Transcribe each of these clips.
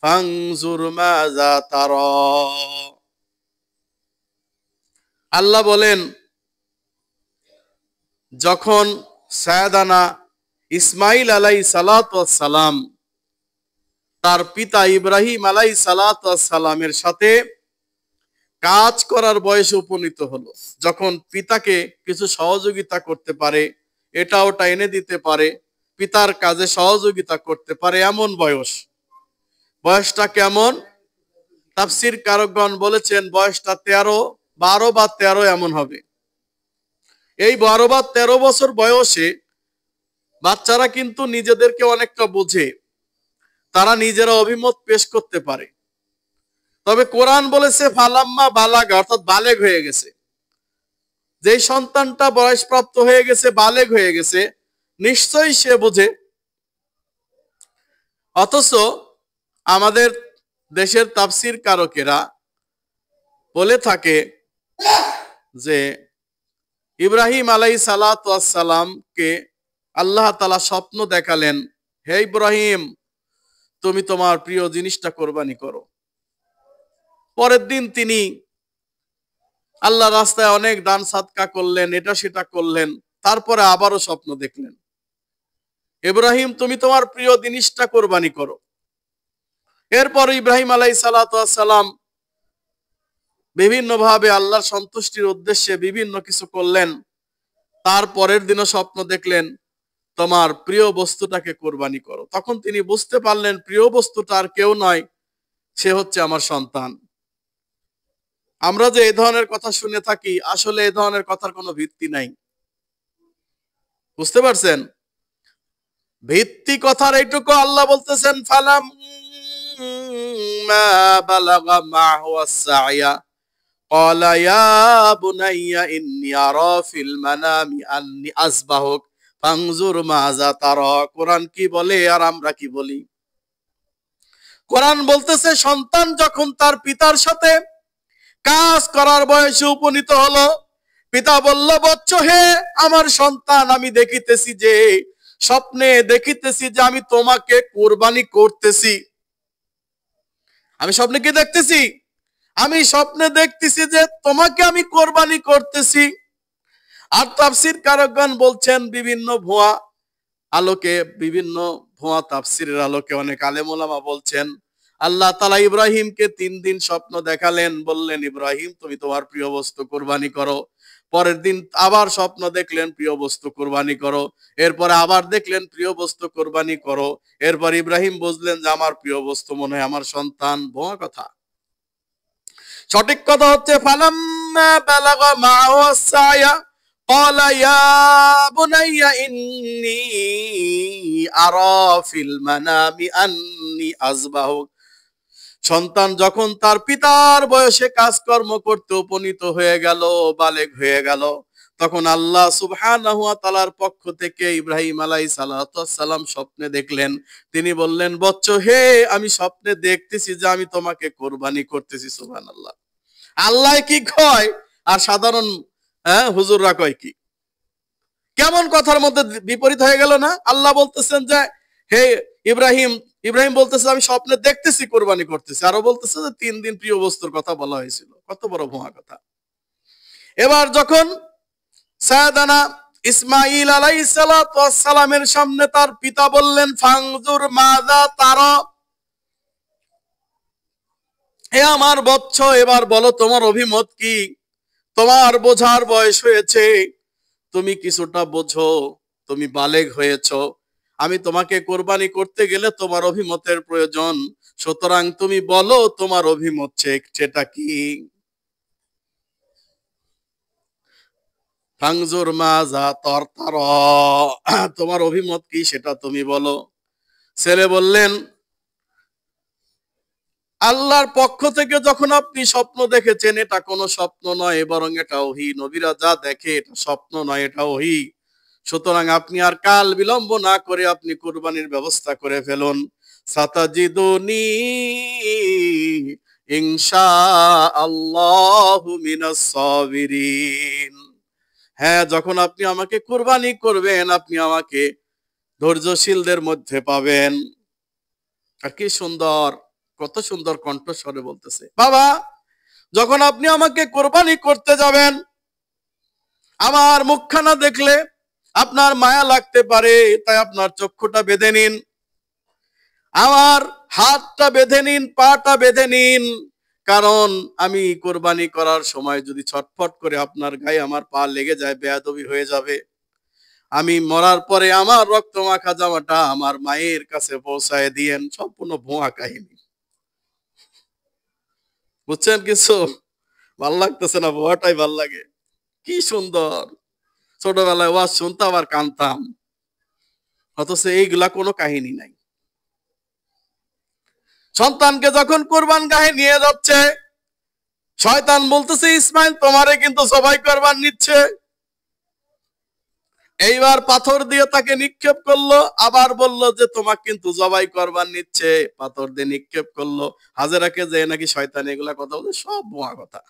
ফানজুর মাযা তারা। আল্লাহ বলেন, যখন সায়দানা ইসমাইল আলাইহিস সালাতু ওয়াস সালাম তার পিতা ইব্রাহিম আলাইহিস সালাতু ওয়াস সালামের সাথে কাজ করার বয়সে উপনীত হলো, যখন পিতাকে কিছু সহযোগিতা করতে পারে, এটা ওটা এনে দিতে পারে, পিতার কাজে সহযোগিতা করতে পারে, এমন বয়স। বয়সটা কেমন? তাফসীর কারকগণ বলেছেন বয়সটা 12 বা 13 এমন হবে। এই 12 বা 13 বছর বয়সে বাচ্চারা কিন্তু নিজেদেরকে অনেকটা বোঝে, তারা নিজেরা অভিমত পেশ করতে পারে। তবে কোরআন বলেছে ফালাম্মা বালাগা, অর্থাৎ বালেগ হয়ে গেছে। যেই সন্তানটা বয়সপ্রাপ্ত হয়ে গেছে, বালেগ হয়ে গেছে, নিশ্চয়ই সে বোঝে। অথচ আমাদের দেশের তাফসীর কারকেরা বলে থাকে যে ইব্রাহিম আলাইহিস সালাতু ওয়াস সালামকে আল্লাহ তাআলা স্বপ্ন দেখালেন, হে ইব্রাহিম, তুমি তোমার প্রিয় জিনিসটা কোরবানি করো। পরের দিন তিনি আল্লাহ রাস্তায় অনেক দান সাদকা করলেন, এটা সেটা করলেন, তারপরে আবারও স্বপ্ন দেখলেন, ইব্রাহিম তুমি তোমার প্রিয় জিনিসটা কোরবানি করো। এরপর ইব্রাহিম আলাইহিস সালাতু ওয়াস সালাম বিভিন্নভাবে আল্লাহর সন্তুষ্টির উদ্দেশ্যে বিভিন্ন কিছু করলেন। তারপরের দিনও স্বপ্ন দেখলেন, তোমার প্রিয় বস্তুটাকে কোরবানি করো। তখন তিনি বুঝতে পারলেন প্রিয় বস্তুটা আর কেউ নয়, সে হচ্ছে আমার সন্তান। আমরা যে এই ধরনের কথা শুনে থাকি, আসলে এই ধরনের কথার কোনো ভিত্তি নাই। বুঝতে পারছেন? ভিত্তি কথার এইটুকু, আল্লাহ বলতেছেন ফালাম্মা বালাগা মাহু আস-সা'য়া ক্বালা ইয়া বুনাইয়া ইন্নী আরা ফিল মানামি আন্নী আসবাহুক ফানজুর মাযা তারা। কোরআন কি বলে আর আমরা কি বলি? কোরআন বলতেছে সন্তান যখন তার পিতার সাথে কাজ করার বয়সে উপনীত হলো, পিতা বলল, বৎস হে আমার সন্তান, আমি দেখিতেছি যে, স্বপ্নে দেখিতেছি যে আমি তোমাকে কোরবানি করতেছি। আমি স্বপ্নে কি দেখতেছি? আমি স্বপ্নে দেখতেছি যে তোমাকে আমি কোরবানি করতেছি। আর তাফসীর কারকগণ বলছেন বিভিন্ন ভুয়া আলোকে, বিভিন্ন ভুয়া তাফসীরের আলোকে অনেক আলেম ওলামা বলছেন আল্লাহ তাআলা ইব্রাহিমকে 3 দিন স্বপ্ন দেখালেন, বললেন ইব্রাহিম তুমি তোমার প্রিয় বস্তু কোরবানি করো। পরের দিন আবার স্বপ্ন দেখলেন প্রিয় বস্তু কোরবানি করো। এরপরে আবার দেখলেন প্রিয় বস্তু কোরবানি করো। এরপর ইব্রাহিম বুঝলেন যে আমার প্রিয় বস্তু মনে হয় আমার সন্তান। ভুয়া কথা। সঠিক কথা হচ্ছে ফালাম্মা বালাগা মাহু আস-সা'য়া ক্বালা ইয়া বুনাইয়া ইন্নী আরা ফিল মানামি আন্নী আযবাহুক। সন্তান যখন তার পিতার বয়সে কাজকর্ম করতে উপনীত হয়ে গেল, বালেগ হয়ে গেল, তখন আল্লাহ সুবহানাহু ওয়া তাআলার পক্ষ থেকে ইব্রাহিম আলাইহিস সালাতু ওয়াস সালাম স্বপ্নে দেখলেন। তিনি বললেন, বৎস হে আমি স্বপ্নে দেখতেছি যে আমি তোমাকে কোরবানি করতেছি। সুবহানাল্লাহ। আল্লাহ কি কয় আর সাধারণ হুজুররা কয় কি? কেমন কথার মধ্যে বিপরীত হয়ে গেল না? আল্লাহ বলতেছেন যে হে ইব্রাহিম, ইব্রাহিম বলতেছে আমি স্বপ্নে দেখতেছি কোরবানি করতেছি, আরো বলতেছে যে 3 দিন প্রিয় বস্তুর কথা বলা হয়েছিল। কত বড় ভুয়া কথা। এবার যখন সায়দানা ইসমাইল আলাইহিস সালাতু ওয়াস সালামের সামনে তার পিতা বললেন ফানজুর মাযা তারা, হে আমার বৎস এবার বলো তোমার অভিমত কি? তোমার বোঝার বয়স হয়েছে, তুমি কিছুটা বোঝো, তুমি বালেগ হয়েছো, আমি তোমাকে কোরবানি করতে গেলে তোমার অভিমতের প্রয়োজন, সুতরাং তুমি বলো তোমার অভিমত সেটা কি? ফানজুর মাযা তারা, তোমার অভিমত কি সেটা তুমি বলো। ছেলে বললেন, আল্লাহর পক্ষ থেকে যখন আপনি স্বপ্ন দেখেছেন এটা কোনো স্বপ্ন নয়, বরং এটা ওহী। নবীরা যা দেখে এটা স্বপ্ন নয়, এটা ওহী। সুতরাং আপনি আর কাল বিলম্ব না করে আপনি কুরবানির ব্যবস্থা করে ফেলুন। সাতাজিদুনি ইনশাআল্লাহু মিনাস সাবিরিন। হ্যাঁ, যখন আপনি আমাকে কুরবানি করবেন আপনি আমাকে ধৈর্যশীলদের মধ্যে পাবেন। আর কি সুন্দর কত সুন্দর কণ্ঠস্বরে বলতেছে, বাবা যখন আপনি আমাকে কোরবানি করতে যাবেন, আমার মুখখানা দেখলে আপনার মায়া লাগতে পারে, তাই আপনার চক্ষুটা বেঁধে নিন, আমার হাতটা বেঁধে নিন, পাটা বেঁধে নিন, কারণ আমি কোরবানি করার সময় যদি ছটফট করে আপনার গায়ে আমার পা লেগে যায়, বেয়াদবি হয়ে যাবে। আমি মরার পরে আমার রক্ত মাখা জামাটা আমার মায়ের কাছে পৌঁছায় দিয়েন। সম্পূর্ণ ভুয়া কাহিনী, বুঝছেন কিছু? ভাল লাগতেছে না? ভুয়াটাই ভাল লাগে। কি সুন্দর, ছোটবেলায় ওয়াজ শুনতাম আর কানতাম, অথচ এইগুলা কোনো কাহিনী নাই। সন্তানকে যখন কোরবান গাহে নিয়ে যাচ্ছে, শয়তান বলতেছে ইসমাইল তোমারে কিন্তু জবাই করবার নিচ্ছে। এইবার পাথর দিয়ে তাকে নিক্ষেপ করলো, আবার বলল যে তোমাকে কিন্তু জবাই করবার নিচ্ছে, পাথর দিয়ে নিক্ষেপ করলো। হাজেরাকে যে নাকি শয়তান এগুলা কথা বলে, সব ভুয়া কথা।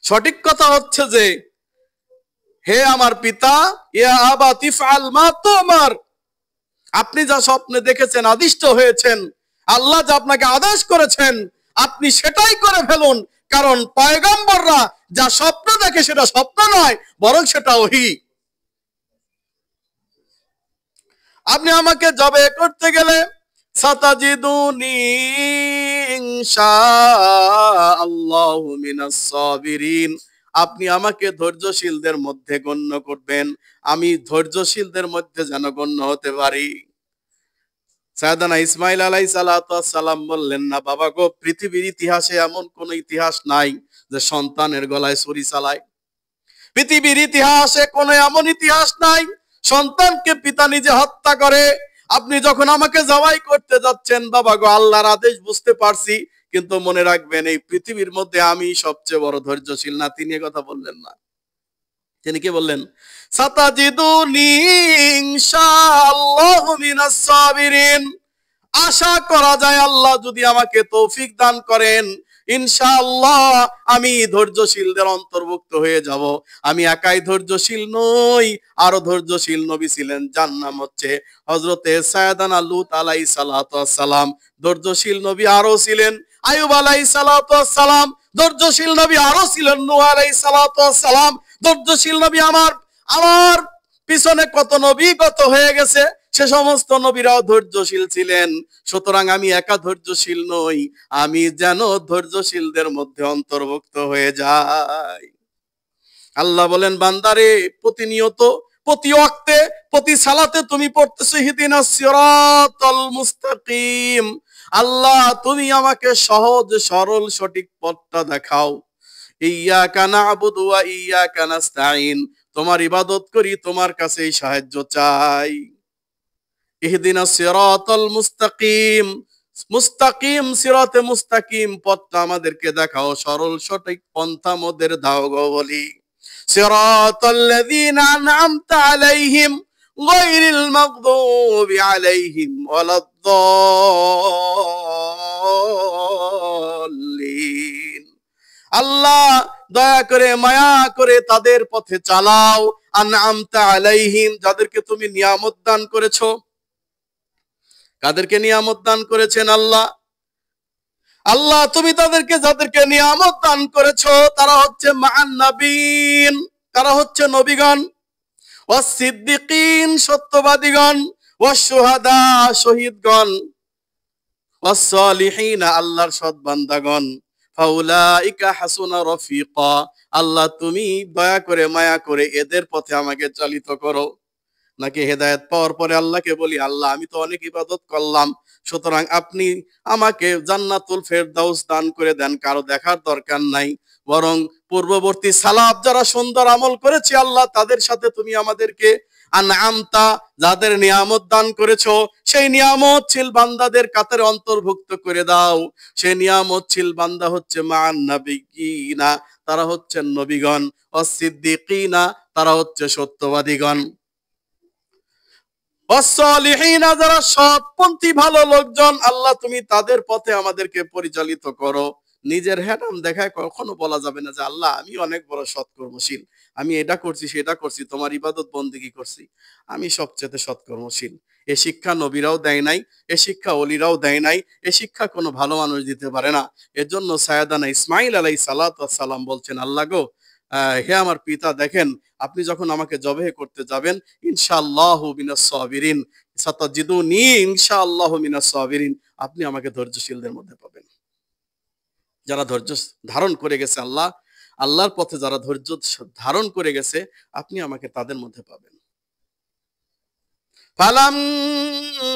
সঠিক কথা হচ্ছে যে, হে আমার পিতা, ইয়া আবা তিফআল মা তুমার, আপনি যা স্বপ্নে দেখেছেন, আদিষ্ট হয়েছেন, আল্লাহ যা আপনাকে আদেশ করেছেন, আপনি সেটাই করে ফেলুন। কারণ পয়গম্বররা যা স্বপ্ন দেখে সেটা স্বপ্ন নয়, বরং সেটা ওহী। আপনি আমাকে জবে করতে গেলে সাতাজিদুনি ইনশাআল্লাহু মিনাস সাবিরিন, আপনি আমাকে ধৈর্যশীলদের মধ্যে গণ্য করবেন, আমি ধৈর্যশীলদের মধ্যে যেন গণ্য হতে পারি। সাইয়েদানা ইসমাইল আলাইহিস সালাতু ওয়াস সালাম বললেন, না বাবা গো, পৃথিবীর ইতিহাসে এমন কোন ইতিহাস নাই যে সন্তানের গলায় ছুরি চালায়। পৃথিবীর ইতিহাসে কোনো এমন ইতিহাস নাই সন্তানকে পিতা নিজে হত্যা করে। আপনি যখন আমাকে জবাই করতে যাচ্ছেন, বাবা গো, আল্লাহর আদেশ বুঝতে পারছি, কিন্তু মনে রাখবেন এই পৃথিবীর মধ্যে আমি সবচেয়ে বড় ধৈর্যশীল না। তিনি কথা বললেন না, তিনি কি বললেন? সাতাজিদুনি ইনশাআল্লাহু মিনাস সাবিরিন, আশা করা যায় আল্লাহ যদি আমাকে তৌফিক দান করেন, ইনশাআল্লাহ আমি ধৈর্যশীলদের অন্তর্ভুক্ত হয়ে যাব। আমি একাই ধৈর্যশীল নই, আরো ধৈর্যশীল নবী ছিলেন, যার নাম হচ্ছে হযরতে সাইয়েদানা লূত আলাইহিস সালাতু ওয়াস সালাম। ধৈর্যশীল নবী আরো ছিলেন আইয়ুব আলাইহিস সালাতু ওয়াস সালাম। ধৈর্যশীল নবী আরো ছিলেন নূহ আলাইহিস সালাতু ওয়াস সালাম। ধৈর্যশীল নবী আমার পিছনে কত নবী কত হয়ে গেছে, সে সমস্ত নবীরাও ধৈর্যশীল ছিলেন। সুতরাং আমি একা ধৈর্যশীল নই, আমি যেন ধৈর্যশীলদের মধ্যে অন্তর্ভুক্ত হয়ে যাই। আল্লাহ বলেন, বান্দারে প্রতিনিয়ত, প্রতি ওয়াক্তে, প্রতি সালাতে তুমি পড়তেছো ইহদিনাস সিরাতাল মুস্তাকিম, আল্লাহ তুমি আমাকে সহজ সরল সঠিক পথটা দেখাও। ইয়্যাকা না'বুদু ওয়া ইয়্যাকা নাস্তাঈন, তোমার ইবাদত করি, তোমার কাছেই সাহায্য চাই। ইহদিনাস সিরাতাল মুস্তাকিম, মুস্তাকিম সিরাতে মুস্তাকিম পথটা আমাদেরকে দেখাও, সরল সঠিক পন্থা মোদের দাও গো বলি। সিরাতাল্লাযীনা আন'আমতা আলাইহিম গায়রিল মাগদুবি আলাইহিম ওয়ালাদ-দাল্লিন, আল্লাহ দয়া করে মায়া করে তাদের পথে চালাও। আন'আমতা আলাইহিম, যাদেরকে তুমি নিয়ামত দান করেছো। কাদেরকে নিয়ামত দান করেছেন? আল্লাহ। আল্লাহ তুমি তাদেরকে, যাদেরকে নিয়ামত দান করেছো, তারা হচ্ছে মা'আন নাবিয়্যিন, তারা হচ্ছে নবীগণ, ওয়াস সিদ্দিকিন সত্যবাদীগণ, ওয়াস শুহাদা শহীদগণ, ওয়াস সালিহিন আল্লাহর সৎ বান্দাগণ, ফাউলাইকা হাসুনা রফিকা, আল্লাহ তুমি দয়া করে মায়া করে এদের পথে আমাকে চালিত করো। নাকি হেদায়েত পাওয়ার পরে আল্লাহকে বলি, আল্লাহ আমি তো অনেক ইবাদত করলাম, সুতরাং আপনি আমাকে জান্নাতুল ফেরদাউস দান করে দেন, কারো দেখার দরকার নাই, বরং পূর্ববর্তী সালাফ যারা সুন্দর আমল করেছে আল্লাহ তাদের সাথে তুমি আমাদেরকে আন'আমতা, যাদের নিয়ামত দান করেছো, সেই নিয়ামতশীল বান্দাদের কাতারে অন্তর্ভুক্ত করে দাও। সেই নিয়ামতশীল বান্দা হচ্ছে মা'আন নাবিয়্যিনা, তারা হচ্ছেন নবীগণ, ওয়াস সিদ্দিকিনা, তারা হচ্ছে সত্যবাদীগণ, যারা সৎপন্থী ভালো লোকজন, আল্লাহ তুমি তাদের পথে আমাদেরকে পরিচালিত করো। নিজের হ্যাটাম দেখায় কখনো বলা যাবে না যে আল্লাহ আমি অনেক বড় সৎকর্মশীল, আমি এটা করছি সেটা করছি, তোমার ইবাদত বন্দেগী করছি, আমি সবচেয়ে সৎকর্মশীল। এ শিক্ষা নবীরাও দেয় নাই, এ শিক্ষা ওলিরাও দেয় নাই, এ শিক্ষা কোনো ভালো মানুষ দিতে পারে না। এর জন্য সাইয়েদানা ইসমাইল আলাইহিস সালাতু ওয়াস সালাম বলছেন, আল্লাহ গো, হে আমার পিতা, দেখেন আপনি যখন আমাকে জবেহ করতে যাবেন, ইনশাআল্লাহু মিনাস সাবিরিন, সাতাজিদুনি ইনশাআল্লাহু মিনাস সাবিরিন, আপনি আমাকে ধৈর্যশীলদের মধ্যে পাবেন। যারা ধৈর্য ধারণ করে গেছে আল্লাহর পথে, যারা ধৈর্য ধারণ করে গেছে, আপনি আমাকে তাদের মধ্যে পাবেন। ফালাম্মা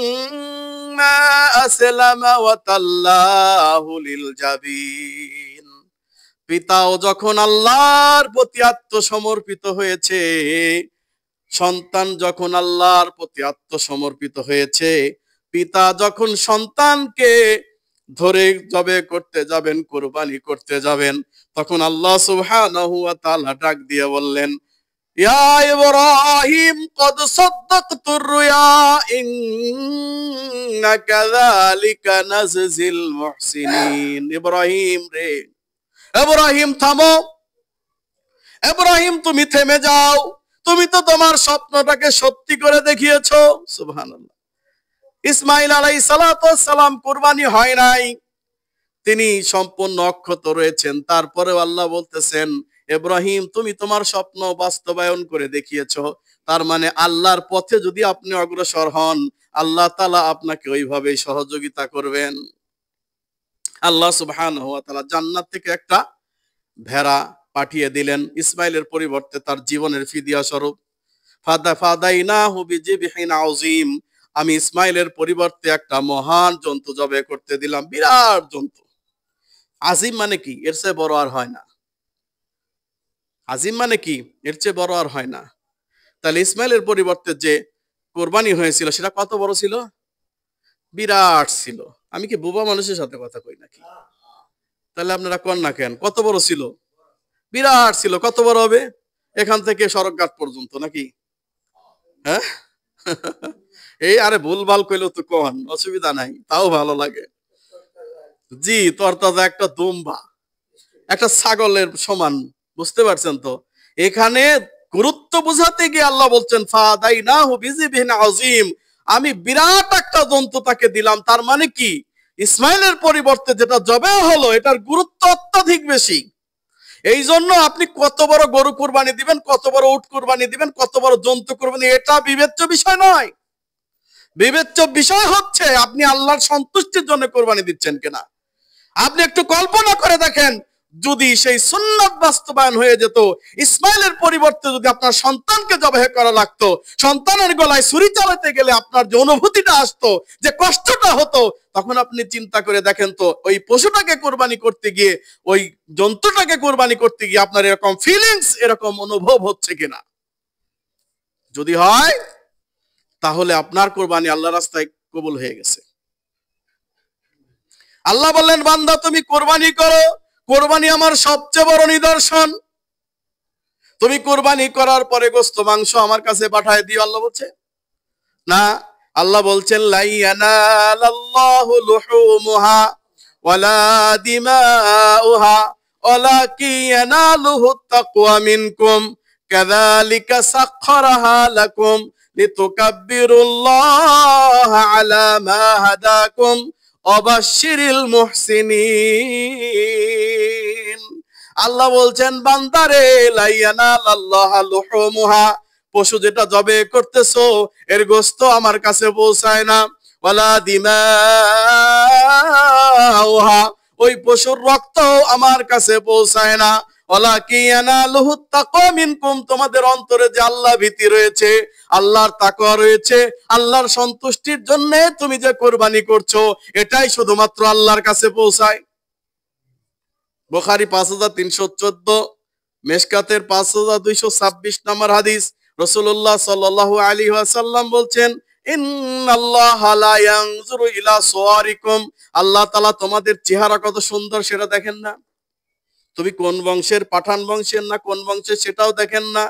আসলামা ওয়া তাল্লাহু লিল জাবিন, পিতাও যখন আল্লাহর প্রতি আত্মসমর্পিত হয়েছে, সন্তান যখন আল্লাহর প্রতি আত্মসমর্পিত হয়েছে, পিতা যখন সন্তানকে ধরে জবে করতে যাবেন, কুরবানি করতে যাবেন, তখন আল্লাহ সুবহানাহু ওয়া তাআলা ডাক দিয়ে বললেন, ইয়া ইব্রাহিম কদ সাদ্দাকতুর রুয়া ইন্না কাযালিকা নাজজিল মুহসিনিন। ইব্রাহিম রে, ইব্রাহিম থামো, ইব্রাহিম তুমি থেমে যাও, তুমি তো তোমার স্বপ্নটাকে সত্যি করে দেখিয়েছো। সুবহানাল্লাহ। ইসমাইল আলাইহিস সালাতু ওয়াস সালাম কুরবানি হয় নাই, তিনি সম্পূর্ণ অক্ষত রয়েছেন, তারপরেও আল্লাহ বলতেছেন, ইব্রাহিম তুমি তোমার স্বপ্ন বাস্তবায়ন করে দেখিয়েছো। তার মানে আল্লাহর পথে যদি আপনি অগ্রসর হন, আল্লাহ তাআলা আপনাকে ওইভাবেই সহযোগিতা করবেন। আল্লাহ সুবহানাহু ওয়া তাআলা জান্নাত থেকে একটা ভেড়া পাঠিয়ে দিলেন ইসমাইলের পরিবর্তে তার জীবনের ফিদিয়া স্বরূপ। ফাদাইনাহু বিযিবহিন আযীম, আমি ইসমাইলের পরিবর্তে একটা মহান জন্তু জবে করতে দিলাম, বিরাট জন্তু। আজিম মানে কি? এর চেয়ে বড় আর হয় না। আজিম মানে কি? এর চেয়ে বড় আর হয় না। তাহলে ইসমাইলের পরিবর্তে যে কোরবানি হয়েছিল সেটা কত বড় ছিল? বিরাট ছিল। আমি কি বোবা মানুষের সাথে কথা কই নাকি? তাহলে আপনারা কোন না কেন, কত বড় ছিল? বিরাট ছিল। কত বড় হবে? এখান থেকে সড়কঘাট পর্যন্ত নাকি? হ্যাঁ, এই আরে ভুলভাল কইলেও তো কোন অসুবিধা নাই, তাও ভালো লাগে। জি, তরতাজা একটা দুম্বা, একটা ছাগলের সমান, বুঝতে পারছেন তো? এখানে গুরুত্ব বুঝাতে গিয়ে আল্লাহ বলছেন, ফাদাইনাহু বিযিবহিন আযীম, আমি বিরাট একটা জন্তু তাকে দিলাম। তার মানে কি, ইসমাইলের পরিবর্তে যেটা জবে হলো এটার গুরুত্ব অত্যাধিক বেশি। এই জন্য আপনি কত বড় গরু কুরবানি দিবেন, কত বড় উট কুরবানি দিবেন, কত বড় জন্তু কুরবানি, এটা বিবেচ্য বিষয় নয়। বিবেচ্য বিষয় হচ্ছে আপনি আল্লাহর সন্তুষ্টির জন্য কুরবানি দিচ্ছেন কিনা। আপনি একটু কল্পনা করে দেখেন, যদি সেই সুন্নাত বাস্তবায়ন হয়ে যেত, ইসমাইলের পরিবর্তে যদি আপনার সন্তানকে জবাহ করা লাগতো, সন্তানের গলায় ছুরি চালাতে গেলে আপনার যে অনুভূতিটা আসতো, যে কষ্টটা হতো, তখন আপনি চিন্তা করে দেখেন তো, ওই পশুটাকে কোরবানি করতে গিয়ে, ওই জন্তুটাকে কোরবানি করতে গিয়ে আপনার এরকম ফিলিংস, এরকম অনুভব হচ্ছে কিনা। যদি হয় তাহলে আপনার কোরবানি আল্লাহর রাস্তায় কবুল হয়ে গেছে। আল্লাহ বললেন, বান্দা তুমি কোরবানি করো, কোরবানি আমার সবচেয়ে বড় নিদর্শন। তুমি কোরবানি করার পরে গোশত মাংস আমার কাছে পাঠায় দিও। আল্লাহ বলছে না, আল্লাহ বলছেন, লা ইয়ানালাল্লাহু লুহুমুহা ওয়ালা দিমাউহা ওয়ালাকিন ইয়ানালুহুত তাকওয়া মিনকুম কাযালিকা সাখখারাহা লাকুম লিতুকাব্বিরুল্লাহা আলা মা হাদাকুম অবাশশিরিল মুহসিনিন। আল্লাহ বলছেন, বান্দারে, লা ইয়ানালাল্লাহু লুহুমুহা, পশু যেটা জবে করতেছো এর গোশত আমার কাছে পৌঁছায় না, ওয়ালা দিমাউহা, ওই পশুর রক্ত আমার কাছে পৌঁছায় না, ওয়ালাকিন ইয়ানালুহুত তাকওয়া মিনকুম, তোমাদের অন্তরে যে আল্লাহ ভীতি রয়েছে, আল্লাহর তাকওয়া রয়েছে, আল্লাহর সন্তুষ্টির জন্য তুমি যে কোরবানি করছো, এটাই শুধুমাত্র আল্লাহর কাছে পৌঁছায়। বুখারী 5314, মেশকাতের 5226 নম্বর হাদিস, রাসূলুল্লাহ সাল্লাল্লাহু আলাইহি ওয়াসাল্লাম বলছেন, ইন্নাল্লাহা লা ইয়ানজুরু ইলা সুওয়ারিকুম, আল্লাহ তাআলা তোমাদের চেহারা কত সুন্দর সেটা দেখেন না। তুমি কোন বংশের, পাঠান বংশের না কোন বংশের সেটাও দেখেন না।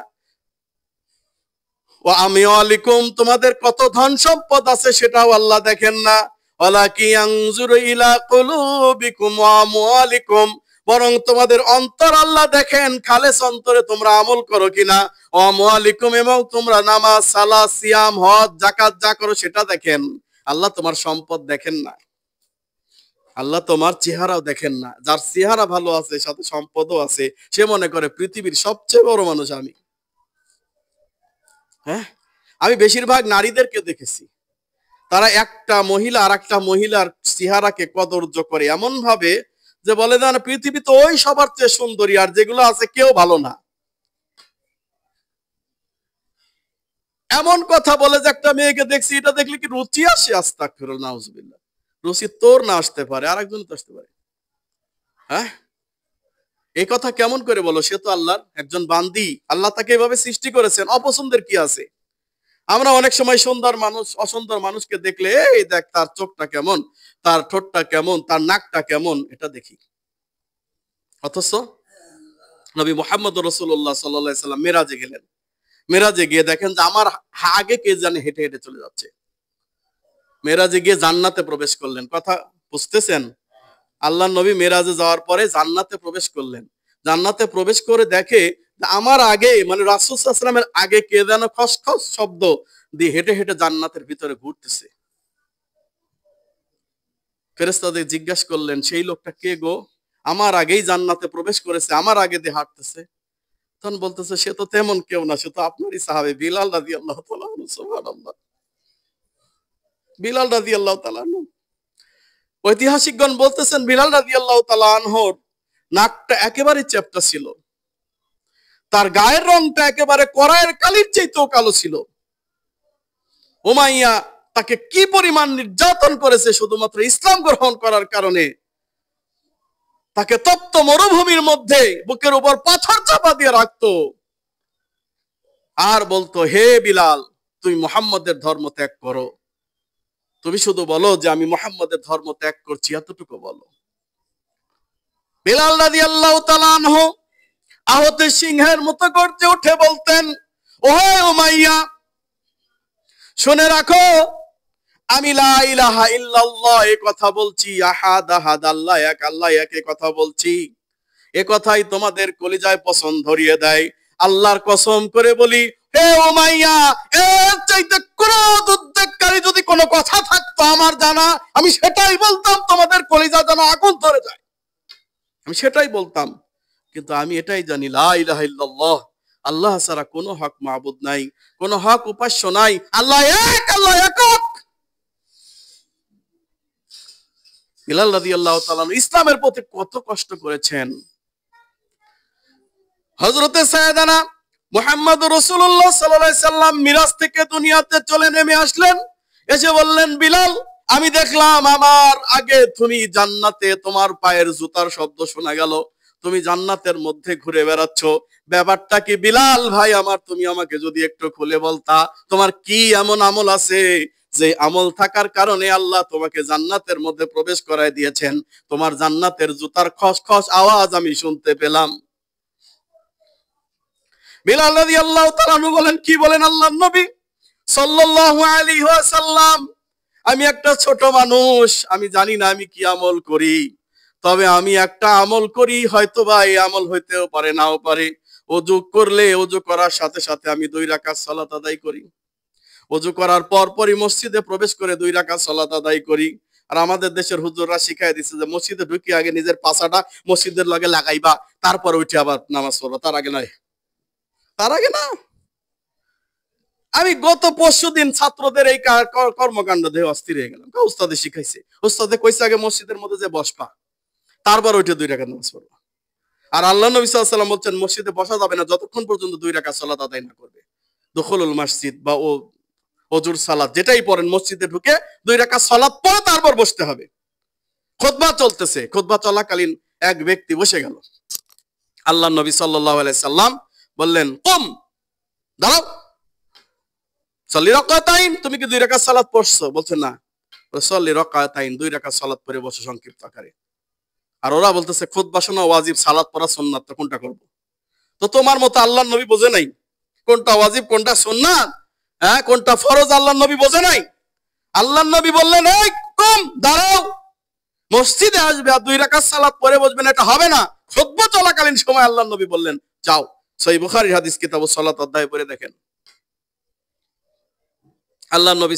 ওয়া আমওয়ালিকুম, তোমাদের কত ধন সম্পদ আছে সেটাও আল্লাহ দেখেন না। ওয়ালাকিন ইয়ানজুরু ইলা কুলুবিকুম ওয়া আমওয়ালিকুম, বরং তোমাদের অন্তর আল্লাহ দেখেন, খালেস অন্তরে তোমরা আমল করো কিনা। আমওয়ালিকুম, এবং তোমরা নামাজ, সালাত, সিয়াম, হজ, যাকাত যা করো সেটা দেখেন। আল্লাহ তোমার সম্পদ দেখেন না, আল্লাহ তোমার চেহারাও দেখেন না। যার চেহারা ভালো আছে, সাথে সম্পদও আছে, সে মনে করে পৃথিবীর সবচেয়ে বড় মানুষ আমি। হ্যাঁ, আমি বেশিরভাগ নারীদেরকে দেখেছি, তারা একটা মহিলা আর একটা মহিলার চেহারাকে কদর্য করে এমন ভাবে যে বলে না পৃথিবীতে ওই সবার চেয়ে সুন্দরী, আর যেগুলো আছে কেউ ভালো না। এমন কথা বলে যে একটা মেয়েকে দেখছি, এটা দেখলে কি রুচি আসে? আস্তাগফিরুল্লাহ, নাউজুবিল্লাহ। রুচি তোর না আসতে পারে, আরেকজন তো আসতে পারে। হ্যাঁ, এই কথা কেমন করে বলো? সে তো আল্লাহর একজন বান্দি, আল্লাহ তাকে এভাবে সৃষ্টি করেছেন, অপছন্দের কি আছে? আমরা অনেক সময় সুন্দর মানুষ অসুন্দর মানুষকে দেখলে এই দেখ তার চোখটা কেমন, তার ঠোঁটটা কেমন, তার নাকটা কেমন, এটা দেখি। অথচ নবী মুহাম্মদ রাসূলুল্লাহ সাল্লাল্লাহু আলাইহি সাল্লাম মেরাজে গেলেন, মেরাজে গিয়ে দেখেন যে আমার আগে কে জানে হেঁটে হেঁটে চলে যাচ্ছে। মেরাজে গিয়ে জান্নাতে প্রবেশ করলেন। কথা বুঝতেছেন? আল্লাহ নবী মেরাজে যাওয়ার পরে জান্নাতে প্রবেশ করলেন। জান্নাতে প্রবেশ করে দেখে আমার আগে, মানে রাসূল সাল্লাল্লাহু আলাইহি ওয়াসাল্লামের আগে কে যেন খসখস শব্দ দিয়ে হেঁটে হেঁটে জান্নাতের ভিতরে ঘুরতেছে। ফেরেশতাদের জিজ্ঞাসা করলেন, সেই লোকটা কে গো? আমার আগেই জান্নাতে প্রবেশ করেছে, আমার আগে দিয়ে হাঁটতেছে। তখন বলতেছে, সে তো তেমন কেউ না, সে তো আপনারই সাহাবী বিলাল রাদিয়াল্লাহু তাআলা আনহু। সুবহানাল্লাহ, বিলাল রাদিয়াল্লাহু তাআলা আনহু। ঐতিহাসিকগণ বলতেছেন বিলাল রাদিয়াল্লাহু তাআলা আনহুর নাকটা একেবারে চ্যাপ্টা ছিল, তার গায়ের রংটা একেবারে কড়াইয়ের কালির চাইতেও কালো ছিল। উমাইয়া তাকে কি পরিমাণ নির্যাতন করেছে শুধুমাত্র ইসলাম গ্রহণ করার কারণে। তাকে তপ্ত মরুভূমির মধ্যে বুকের উপর পাথর চাপা দিয়ে রাখতো, আর বলতো, হে বিলাল, তুমি মুহাম্মদের ধর্ম ত্যাগ করো, তুমি শুধু বলো যে আমি মুহাম্মদের ধর্ম ত্যাগ করছি, এতটুকু বলো। বিলাল রাদিয়াল্লাহু তাআলা আনহু আহত সিংহের মতো গর্জে উঠে বলতেন, ওহে উমাইয়া, শুনে রাখো, আমি লা ইলাহা ইল্লাল্লাহ এ কথা বলছি, আহাদ আহাদ, আল্লাহ এক, আল্লাহ এক এ কথা বলছি। এ কথাই তোমাদের কলিজায় পছন্দ ধরিয়ে দেয়। আল্লাহর কসম করে বলি, হে উমাইয়া, এর চাইতে ক্রোধ উদ্রেককারী যদি কোনো কথা থাকতো আমার জানা, আমি সেটাই বলতাম, তোমাদের কলিজা যেন আগুন ধরে যায়, আমি সেটাই বলতাম। কিন্তু আমি এটাই জানি, লা ইলাহা ইল্লাল্লাহ, আল্লাহ ছাড়া কোনো হক মাবুদ নাই, কোনো হক উপাস্য নাই, আল্লাহ এক, আল্লাহ একক। বিলাল রাদিয়াল্লাহু তাআলা ইসলামের পথে কত কষ্ট করেছেন। হযরতে সাইয়েদানা মুহাম্মদ রাসূলুল্লাহ সাল্লাল্লাহু আলাইহি সাল্লাম মিরাজ থেকে দুনিয়াতে চলে নেমে আসলেন। এসে বললেন, বিলাল, আমি দেখলাম আমার আগে তুমি জান্নাতে, তোমার পায়ের জুতার শব্দ শোনা গেল, তুমি জান্নাতের মধ্যে ঘুরে বেড়াচ্ছ, ব্যাপারটা কি বিলাল ভাই আমার? তুমি আমাকে যদি একটু খুলে বলতা, তোমার কি এমন আমল আছে যে আমল থাকার কারণে আল্লাহ তোমাকে জান্নাতের মধ্যে প্রবেশ করায় দিয়েছেন? তোমার জান্নাতের জুতার খসখস আওয়াজ আমি শুনতে পেলাম। বিলাল রাদিয়াল্লাহু তাআলা আনহু বলেন, কি বলেন আল্লাহর নবী সাল্লাল্লাহু আলাইহি ওয়াসাল্লাম, আমি একটা ছোট মানুষ, আমি জানি না আমি কি আমল করি, তবে আমি একটা আমল করি, হয়তো বা এই আমল হইতেও পারে, নাও পারে। ওযু করলে, ওযু করার সাথে সাথে আমি 2 রাকাত সালাত আদায় করি। ওযু করার পরপরই মসজিদে প্রবেশ করে 2 রাকাত সালাত আদায় করি। আর আমাদের দেশের হুজুররা শিখাই দিচ্ছে যে মসজিদে ঢুকি আগে নিজের পাছাটা মসজিদের লগে লাগাইবা, তারপর উঠে আবার নামাজ পড়বা, তার আগে নয়, তার আগে না। আমি গত পরশুদিন ছাত্রদের এই কর্মকাণ্ড দেখে অস্থির হয়ে গেলাম। উস্তাদে শিখাইছে, উস্তাদে কইছে আগে মসজিদের মধ্যে যে বসবা, তারপর উঠে 2 রাকাত নামাজ পড়বা। আর আল্লাহ নবী সাল্লাল্লাহু আলাইহি ওয়াসাল্লাম বলছেন মসজিদে বসা যাবে না যতক্ষণ পর্যন্ত 2 রাকাত সালাত আদায় না করবে। দুখুলুল মসজিদ বা ওযুর সালাত যেটাই পড়েন, মসজিদে ঢুকে 2 রাকাত সালাত পড়ে তারপর বসতে হবে। খুতবা চলতেছে, খুতবা চলাকালীন এক ব্যক্তি বসে গেল। আল্লাহ নবী সাল্লাল্লাহু আলাইহি সাল্লাম বললেন, কুম, দাঁড়াও, সাল্লি রাকাতাইন, তুমি কি 2 রাকাত সালাত পড়ছো? বলছে না। সাল্লি রাকাতাইন, 2 রাকাত সালাত পড়ে বসে সংক্ষিপ্ত আকারে। আর ওরা বলতেছে খুতবা শোনা ওয়াজিব, সালাত পড়া সুন্নাত, তো কোনটা করব? তো তোমার মতো আল্লাহর নবী বোঝে নাই কোনটা ওয়াজিব কোনটা সুন্নাত, হ্যাঁ, কোনটা ফরজ আল্লাহর নবী বোঝে নাই। আল্লাহর নবী বললেন, এই কুম, দাঁড়াও, মসজিদে আসবে আর 2 রাকাত সালাত পড়ে বসবে না, এটা হবে না। খুতবা চলাকালীন সময় আল্লাহর নবী বললেন, যাও সহিহ বুখারীর হাদিস কিতাবুস সালাত অধ্যায় পড়ে দেখেন। আল্লাহর নবী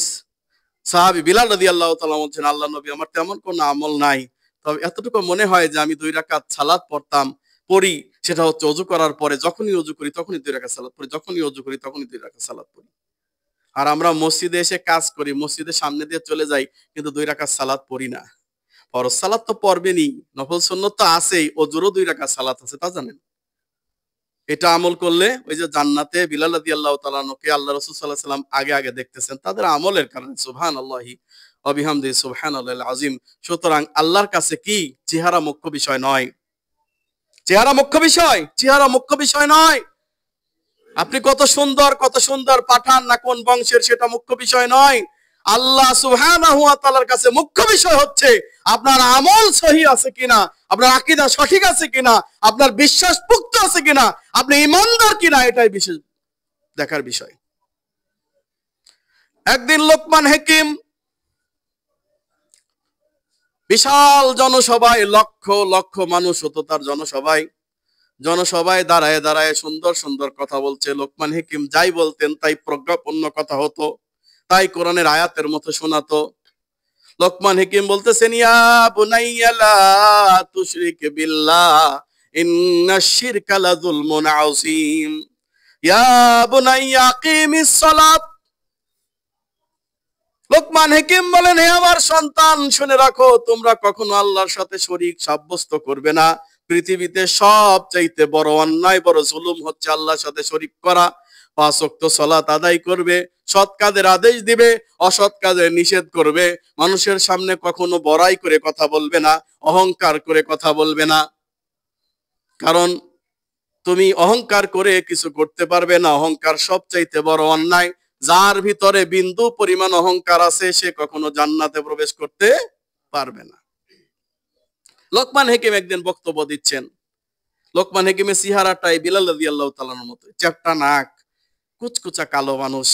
সাহাবী বিলাল রাদিয়াল্লাহু তাআলা বলছেন, আল্লাহর নবী আমার তেমন কোনো আমল নাই, তবে এতটুকু মনে হয় যে আমি 2 রাকাত সালাত পড়ি, সেটা হচ্ছে ওযু করার পরে, যখনই ওযু করি তখনই 2 রাকাত সালাত পড়ি, যখনই ওযু করি তখনই 2 রাকাত সালাত পড়ি। আর আমরা মসজিদে এসে কাজ করি, মসজিদের সামনে দিয়ে চলে যাই, কিন্তু 2 রাকাত সালাত পড়ি না। ফরজ সালাত তো পড়বেনই, নফল সুন্নাত তো আছেই, ওযুরও 2 রাকাত সালাত আছে, তা জানেন? এটা আমল করলে ওই যে জান্নাতে বিলাল রাদিয়াল্লাহু তাআলা আনহুকে আল্লাহ রাসূল সাল্লাল্লাহু আলাইহি ওয়াসাল্লাম আগে আগে দেখতেছেন তাদের আমলের কারণে। সুবহানাল্লাহি ওয়া বিহামদিহি সুবহানাল্লাহিল আযীম। সুতরাং আল্লাহর কাছে কি চেহারা মুখ্য বিষয় নয়, চেহারা মুখ্য বিষয়, চেহারা মুখ্য বিষয় নয়। আপনি কত সুন্দর পাঠান না কোন বংশের, সেটা মুখ্য বিষয় নয়। আল্লাহ সুবহানাহু ওয়া তাআলার কাছে মুখ্য বিষয় হচ্ছে আপনার আমল সহি আছে কিনা, আপনার আকীদা সঠিক আছে কিনা, আপনার বিশ্বাস পুক্ত আছে কিনা, আপনি ঈমানদার কিনা, এটাই বিশেষ দেখার বিষয়। একদিন লোকমান হাকিম বিশাল জনসভায়, লক্ষ লক্ষ মানুষ হতো তার জনসভায় দাঁড়ায় দাঁড়ায় সুন্দর সুন্দর কথা বলছে। লোকমান হাকিম যাই বলতেন তাই প্রজ্ঞাপন্য কথা হতো, তাই কোরআনের আয়াতের মতো শোনাতো। লোকমান হাকিম বলতেছেন, ইয়া বুনাইয়া লা তুশরিক বিল্লাহ ইন্নাশ শিরকা লাযুলমুন আযীম, ইয়া বুনাইয়া আকিমিস সালাত। লোকমান হাকিম বলেন, হে আমার সন্তান শুনে রাখো, তোমরা কখনো আল্লাহর সাথে শরীক সাব্যস্ত করবে না। পৃথিবীতে সবচাইতে বড় অন্যায়, বড় জুলুম হচ্ছে আল্লাহর সাথে শরীক করা। 5 ওয়াক্ত সালাত আদায় করবে, সৎ কাজের আদেশ দিবে, অসৎ কাজের নিষেধ করবে, মানুষের সামনে কখনো বড়াই করে কথা বলবে না, অহংকার করে কথা বলবে না। কারণ তুমি অহংকার করে কিছু করতে পারবে না, অহংকার সবচাইতে বড় অন্যায়। যার ভিতরে বিন্দু পরিমাণ অহংকার আছে সে কখনো জান্নাতে প্রবেশ করতে পারবে না। লোকমান হাকিম একদিন বক্তব্য দিচ্ছেন। লোকমান হাকিমের চেহারাটাই বিলাল রাদিয়াল্লাহু তাআলার মতো, চ্যাপ্টা নাক, কুচকুচা কালো মানুষ,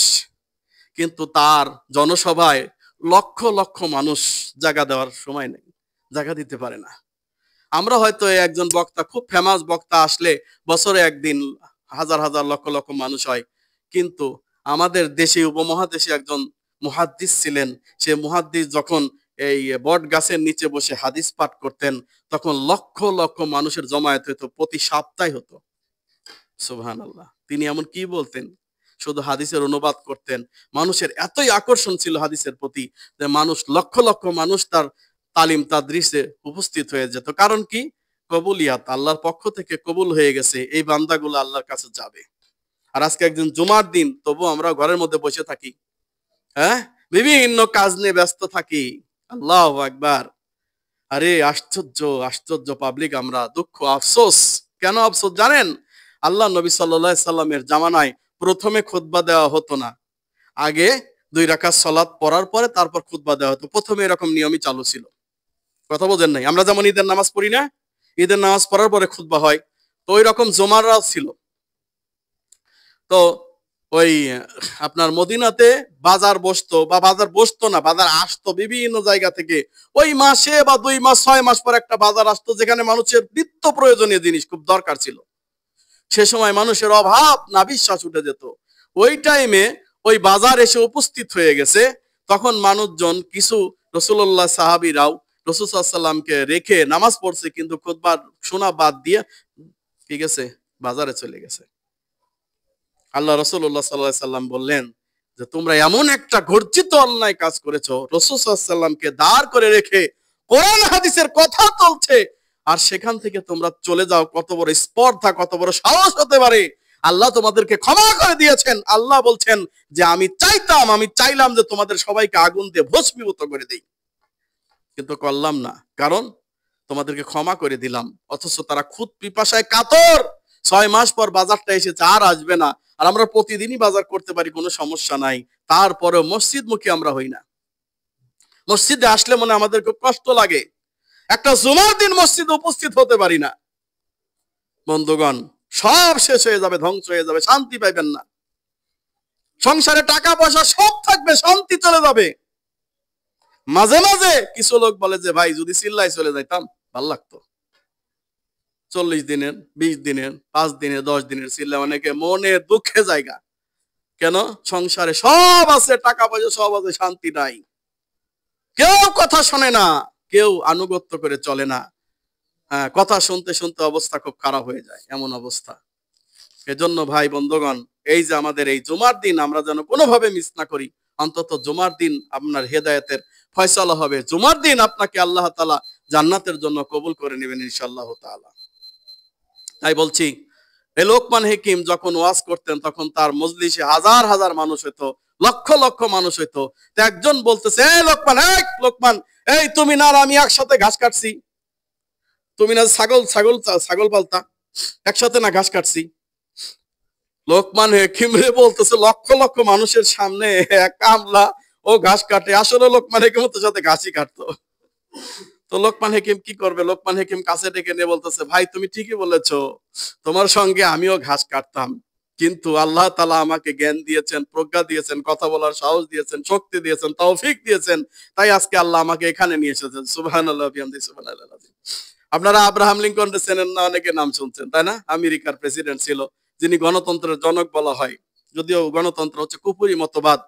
কিন্তু তার জনসভায় লক্ষ লক্ষ মানুষ জায়গা দেওয়ার সময় নেই, জায়গা দিতে পারে না। আমরা হয়তো একজন বক্তা, খুব ফেমাস বক্তা আসলে বছরে একদিন হাজার হাজার লক্ষ লক্ষ মানুষ হয়, কিন্তু আমাদের দেশে, উপমহাদেশে একজন মুহাদ্দিস ছিলেন। সে মুহাদ্দিস যখন এই বট গাছের নিচে বসে হাদিস পাঠ করতেন, তখন লক্ষ লক্ষ মানুষের জমায়েত হতো, প্রতি সপ্তাহে হতো। সুবহানাল্লাহ। তিনি এমন কি বলতেন, শুধু হাদিসের অনুবাদ করতেন। মানুষের এতই আকর্ষণ ছিল হাদিসের প্রতি যে মানুষ, লক্ষ লক্ষ মানুষ তার তালিম তাদরিসে উপস্থিত হয়ে যেত। কারণ কি? কবুলিয়াত, আল্লাহর পক্ষ থেকে কবুল হয়ে গেছে, এই বান্দাগুলো আল্লাহর কাছে যাবে। আর আজকে একদিন জুমার দিন, তবু আমরা ঘরের মধ্যে বসে থাকি, হ্যাঁ, বিভিন্ন কাজ নিয়ে ব্যস্ত থাকি। আল্লাহু আকবার। আরে আশ্চর্য আশ্চর্য পাবলিক আমরা। দুঃখ, আফসোস। কেন আফসোস জানেন? আল্লাহ নবী সাল্লাল্লাহু আলাইহি সাল্লামের জামানায় প্রথমে খুতবা দেওয়া হতো না, আগে 2 রাকাত সালাত পড়ার পরে তারপর খুতবা দেওয়া হতো। প্রথমে এরকম নিয়মই চালু ছিল। কথা বোঝেন নাই? আমরা যেমন ঈদের নামাজ পড়ি না, ঈদের নামাজ পড়ার পরে খুতবা হয়, তো ওই রকম জুমাররাও ছিল। তো ওই আপনার মদিনাতে বাজার বসতো, বা বাজার বসতো না, বাজার আসতো বিভিন্ন জায়গা থেকে। ওই মাসে বা 2 মাস 6 মাস পর একটা বাজার আসতো, যেখানে মানুষের নিত্য প্রয়োজনীয় জিনিস খুব দরকার ছিল। সে সময় মানুষের অভাব না বিশ্বাস উঠে যেত। ওই টাইমে ওই বাজার এসে উপস্থিত হয়ে গেছে, তখন মানুষজন কিছু রাসূলুল্লাহ সাহাবীরাও রাসূল সাল্লাল্লাহু আলাইহি ওয়াসাল্লামকে রেখে নামাজ পড়ছে, কিন্তু খুতবা শোনা বাদ দিয়ে কি গেছে, বাজারে চলে গেছে। আল্লাহ রাসূলুল্লাহ সাল্লাল্লাহু আলাইহি ওয়াসাল্লাম বললেন যে তোমরা এমন একটা গর্জিত অন্যায় কাজ করেছো, রাসূল সাল্লাল্লাহু আলাইহি ওয়াসাল্লামকে দাঁড় করে রেখে কোরআন হাদিসের কথা চলছে, আর সেখান থেকে তোমরা চলে যাও। কত বড় স্পর্ধা, কত বড় সাহস হতে পারে! আল্লাহ তোমাদেরকে ক্ষমা করে দিয়েছেন। আল্লাহ বলছেন যে আমি চাইলাম যে তোমাদের সবাইকে আগুন দিয়ে ভস্মীভূত করে দেই, কিন্তু করলাম না, কারণ তোমাদেরকে ক্ষমা করে দিলাম। অথচ তারা খুদ পিপাসায় কাতর। 6 মাস পর বাজারটা এসেছে, আর আসবে না। আর আমরা প্রতিদিনই বাজার করতে পারি, কোনো সমস্যা নাই। তারপরেও মসজিদমুখী আমরা হই না। মসজিদে আসলে মনে আমাদের খুব কষ্ট লাগে। একটা জুমার দিন মসজিদে উপস্থিত হতে পারি না। বন্ধুগণ, সব শেষ হয়ে যাবে, ধ্বংস হয়ে যাবে, শান্তি পাইবেন না। সংসারে টাকা পয়সা সব থাকবে, শান্তি চলে যাবে। মাঝে মাঝে কিছু লোক বলে যে ভাই যদি চিল্লাই চলে যাইতাম ভাল লাগতো। 40 দিনের, 20 দিনের, 5 দিনের, 10 দিনের ছিলে অনেকে মনে দুঃখে জায়গা। কেন? সংসারে সব আছে, টাকা পয়সা সব আছে, শান্তি নাই, কেউ কথা শোনে না, কেউ আনুগত্য করে চলে না। হ্যাঁ, কথা শুনতে শুনতে অবস্থা খুব খারাপ হয়ে যায়, এমন অবস্থা। এজন্য ভাই বন্ধুগণ, এই যে আমাদের এই জুমার দিন আমরা যেন কোনোভাবে মিস না করি। অন্তত জুমার দিন আপনার হেদায়েতের ফয়সালা হবে, জুমার দিন আপনাকে আল্লাহ তাআলা জান্নাতের জন্য কবুল করে নেবেন ইনশাআল্লাহ তাআলা। তাই বলছি, এই লোকমান হাকিম যখন ওয়াজ করতেন তখন তার মজলিসে হাজার হাজার মানুষ হইতো, লক্ষ লক্ষ মানুষ হইতো। তো একজন বলতেছে, এই লোকমান, এই লোকমান, এই তুমি না আর আমি একসাথে ঘাস কাটছি, তুমি না ছাগল ছাগল ছাগল পালতা, একসাথে না ঘাস কাটছি। লোকমান হাকিম রে বলতেছে লক্ষ লক্ষ মানুষের সামনে এক কামলা ও ঘাস কাটে, আসলে লোকমান হাকিম তো সাথে ঘাসই কাটতো। তো লোকমান হাকিম কি করবে? লোকমান হাকিম কাছে ডেকে নিয়ে বলতেছে, ভাই তুমি ঠিকই বলেছো, তোমার সঙ্গে আমিও ঘাস কাটতাম, কিন্তু আল্লাহ তাআলা আমাকে জ্ঞান দিয়েছেন, প্রজ্ঞা দিয়েছেন, কথা বলার সাহস দিয়েছেন, শক্তি দিয়েছেন, তৌফিক দিয়েছেন, তাই আজকে আল্লাহ আমাকে এখানে নিয়ে এসেছেন। সুবহানাল্লাহ বিহামদিহি সুবহানাল্লাহ আযীম। আপনারা আব্রাহাম লিঙ্কন চেনেন না? অনেকে নাম শুনছেন, তাই না? আমেরিকার প্রেসিডেন্ট ছিল, যিনি গণতন্ত্রের জনক বলা হয়, যদিও গণতন্ত্র হচ্ছে কুফরি মতবাদ।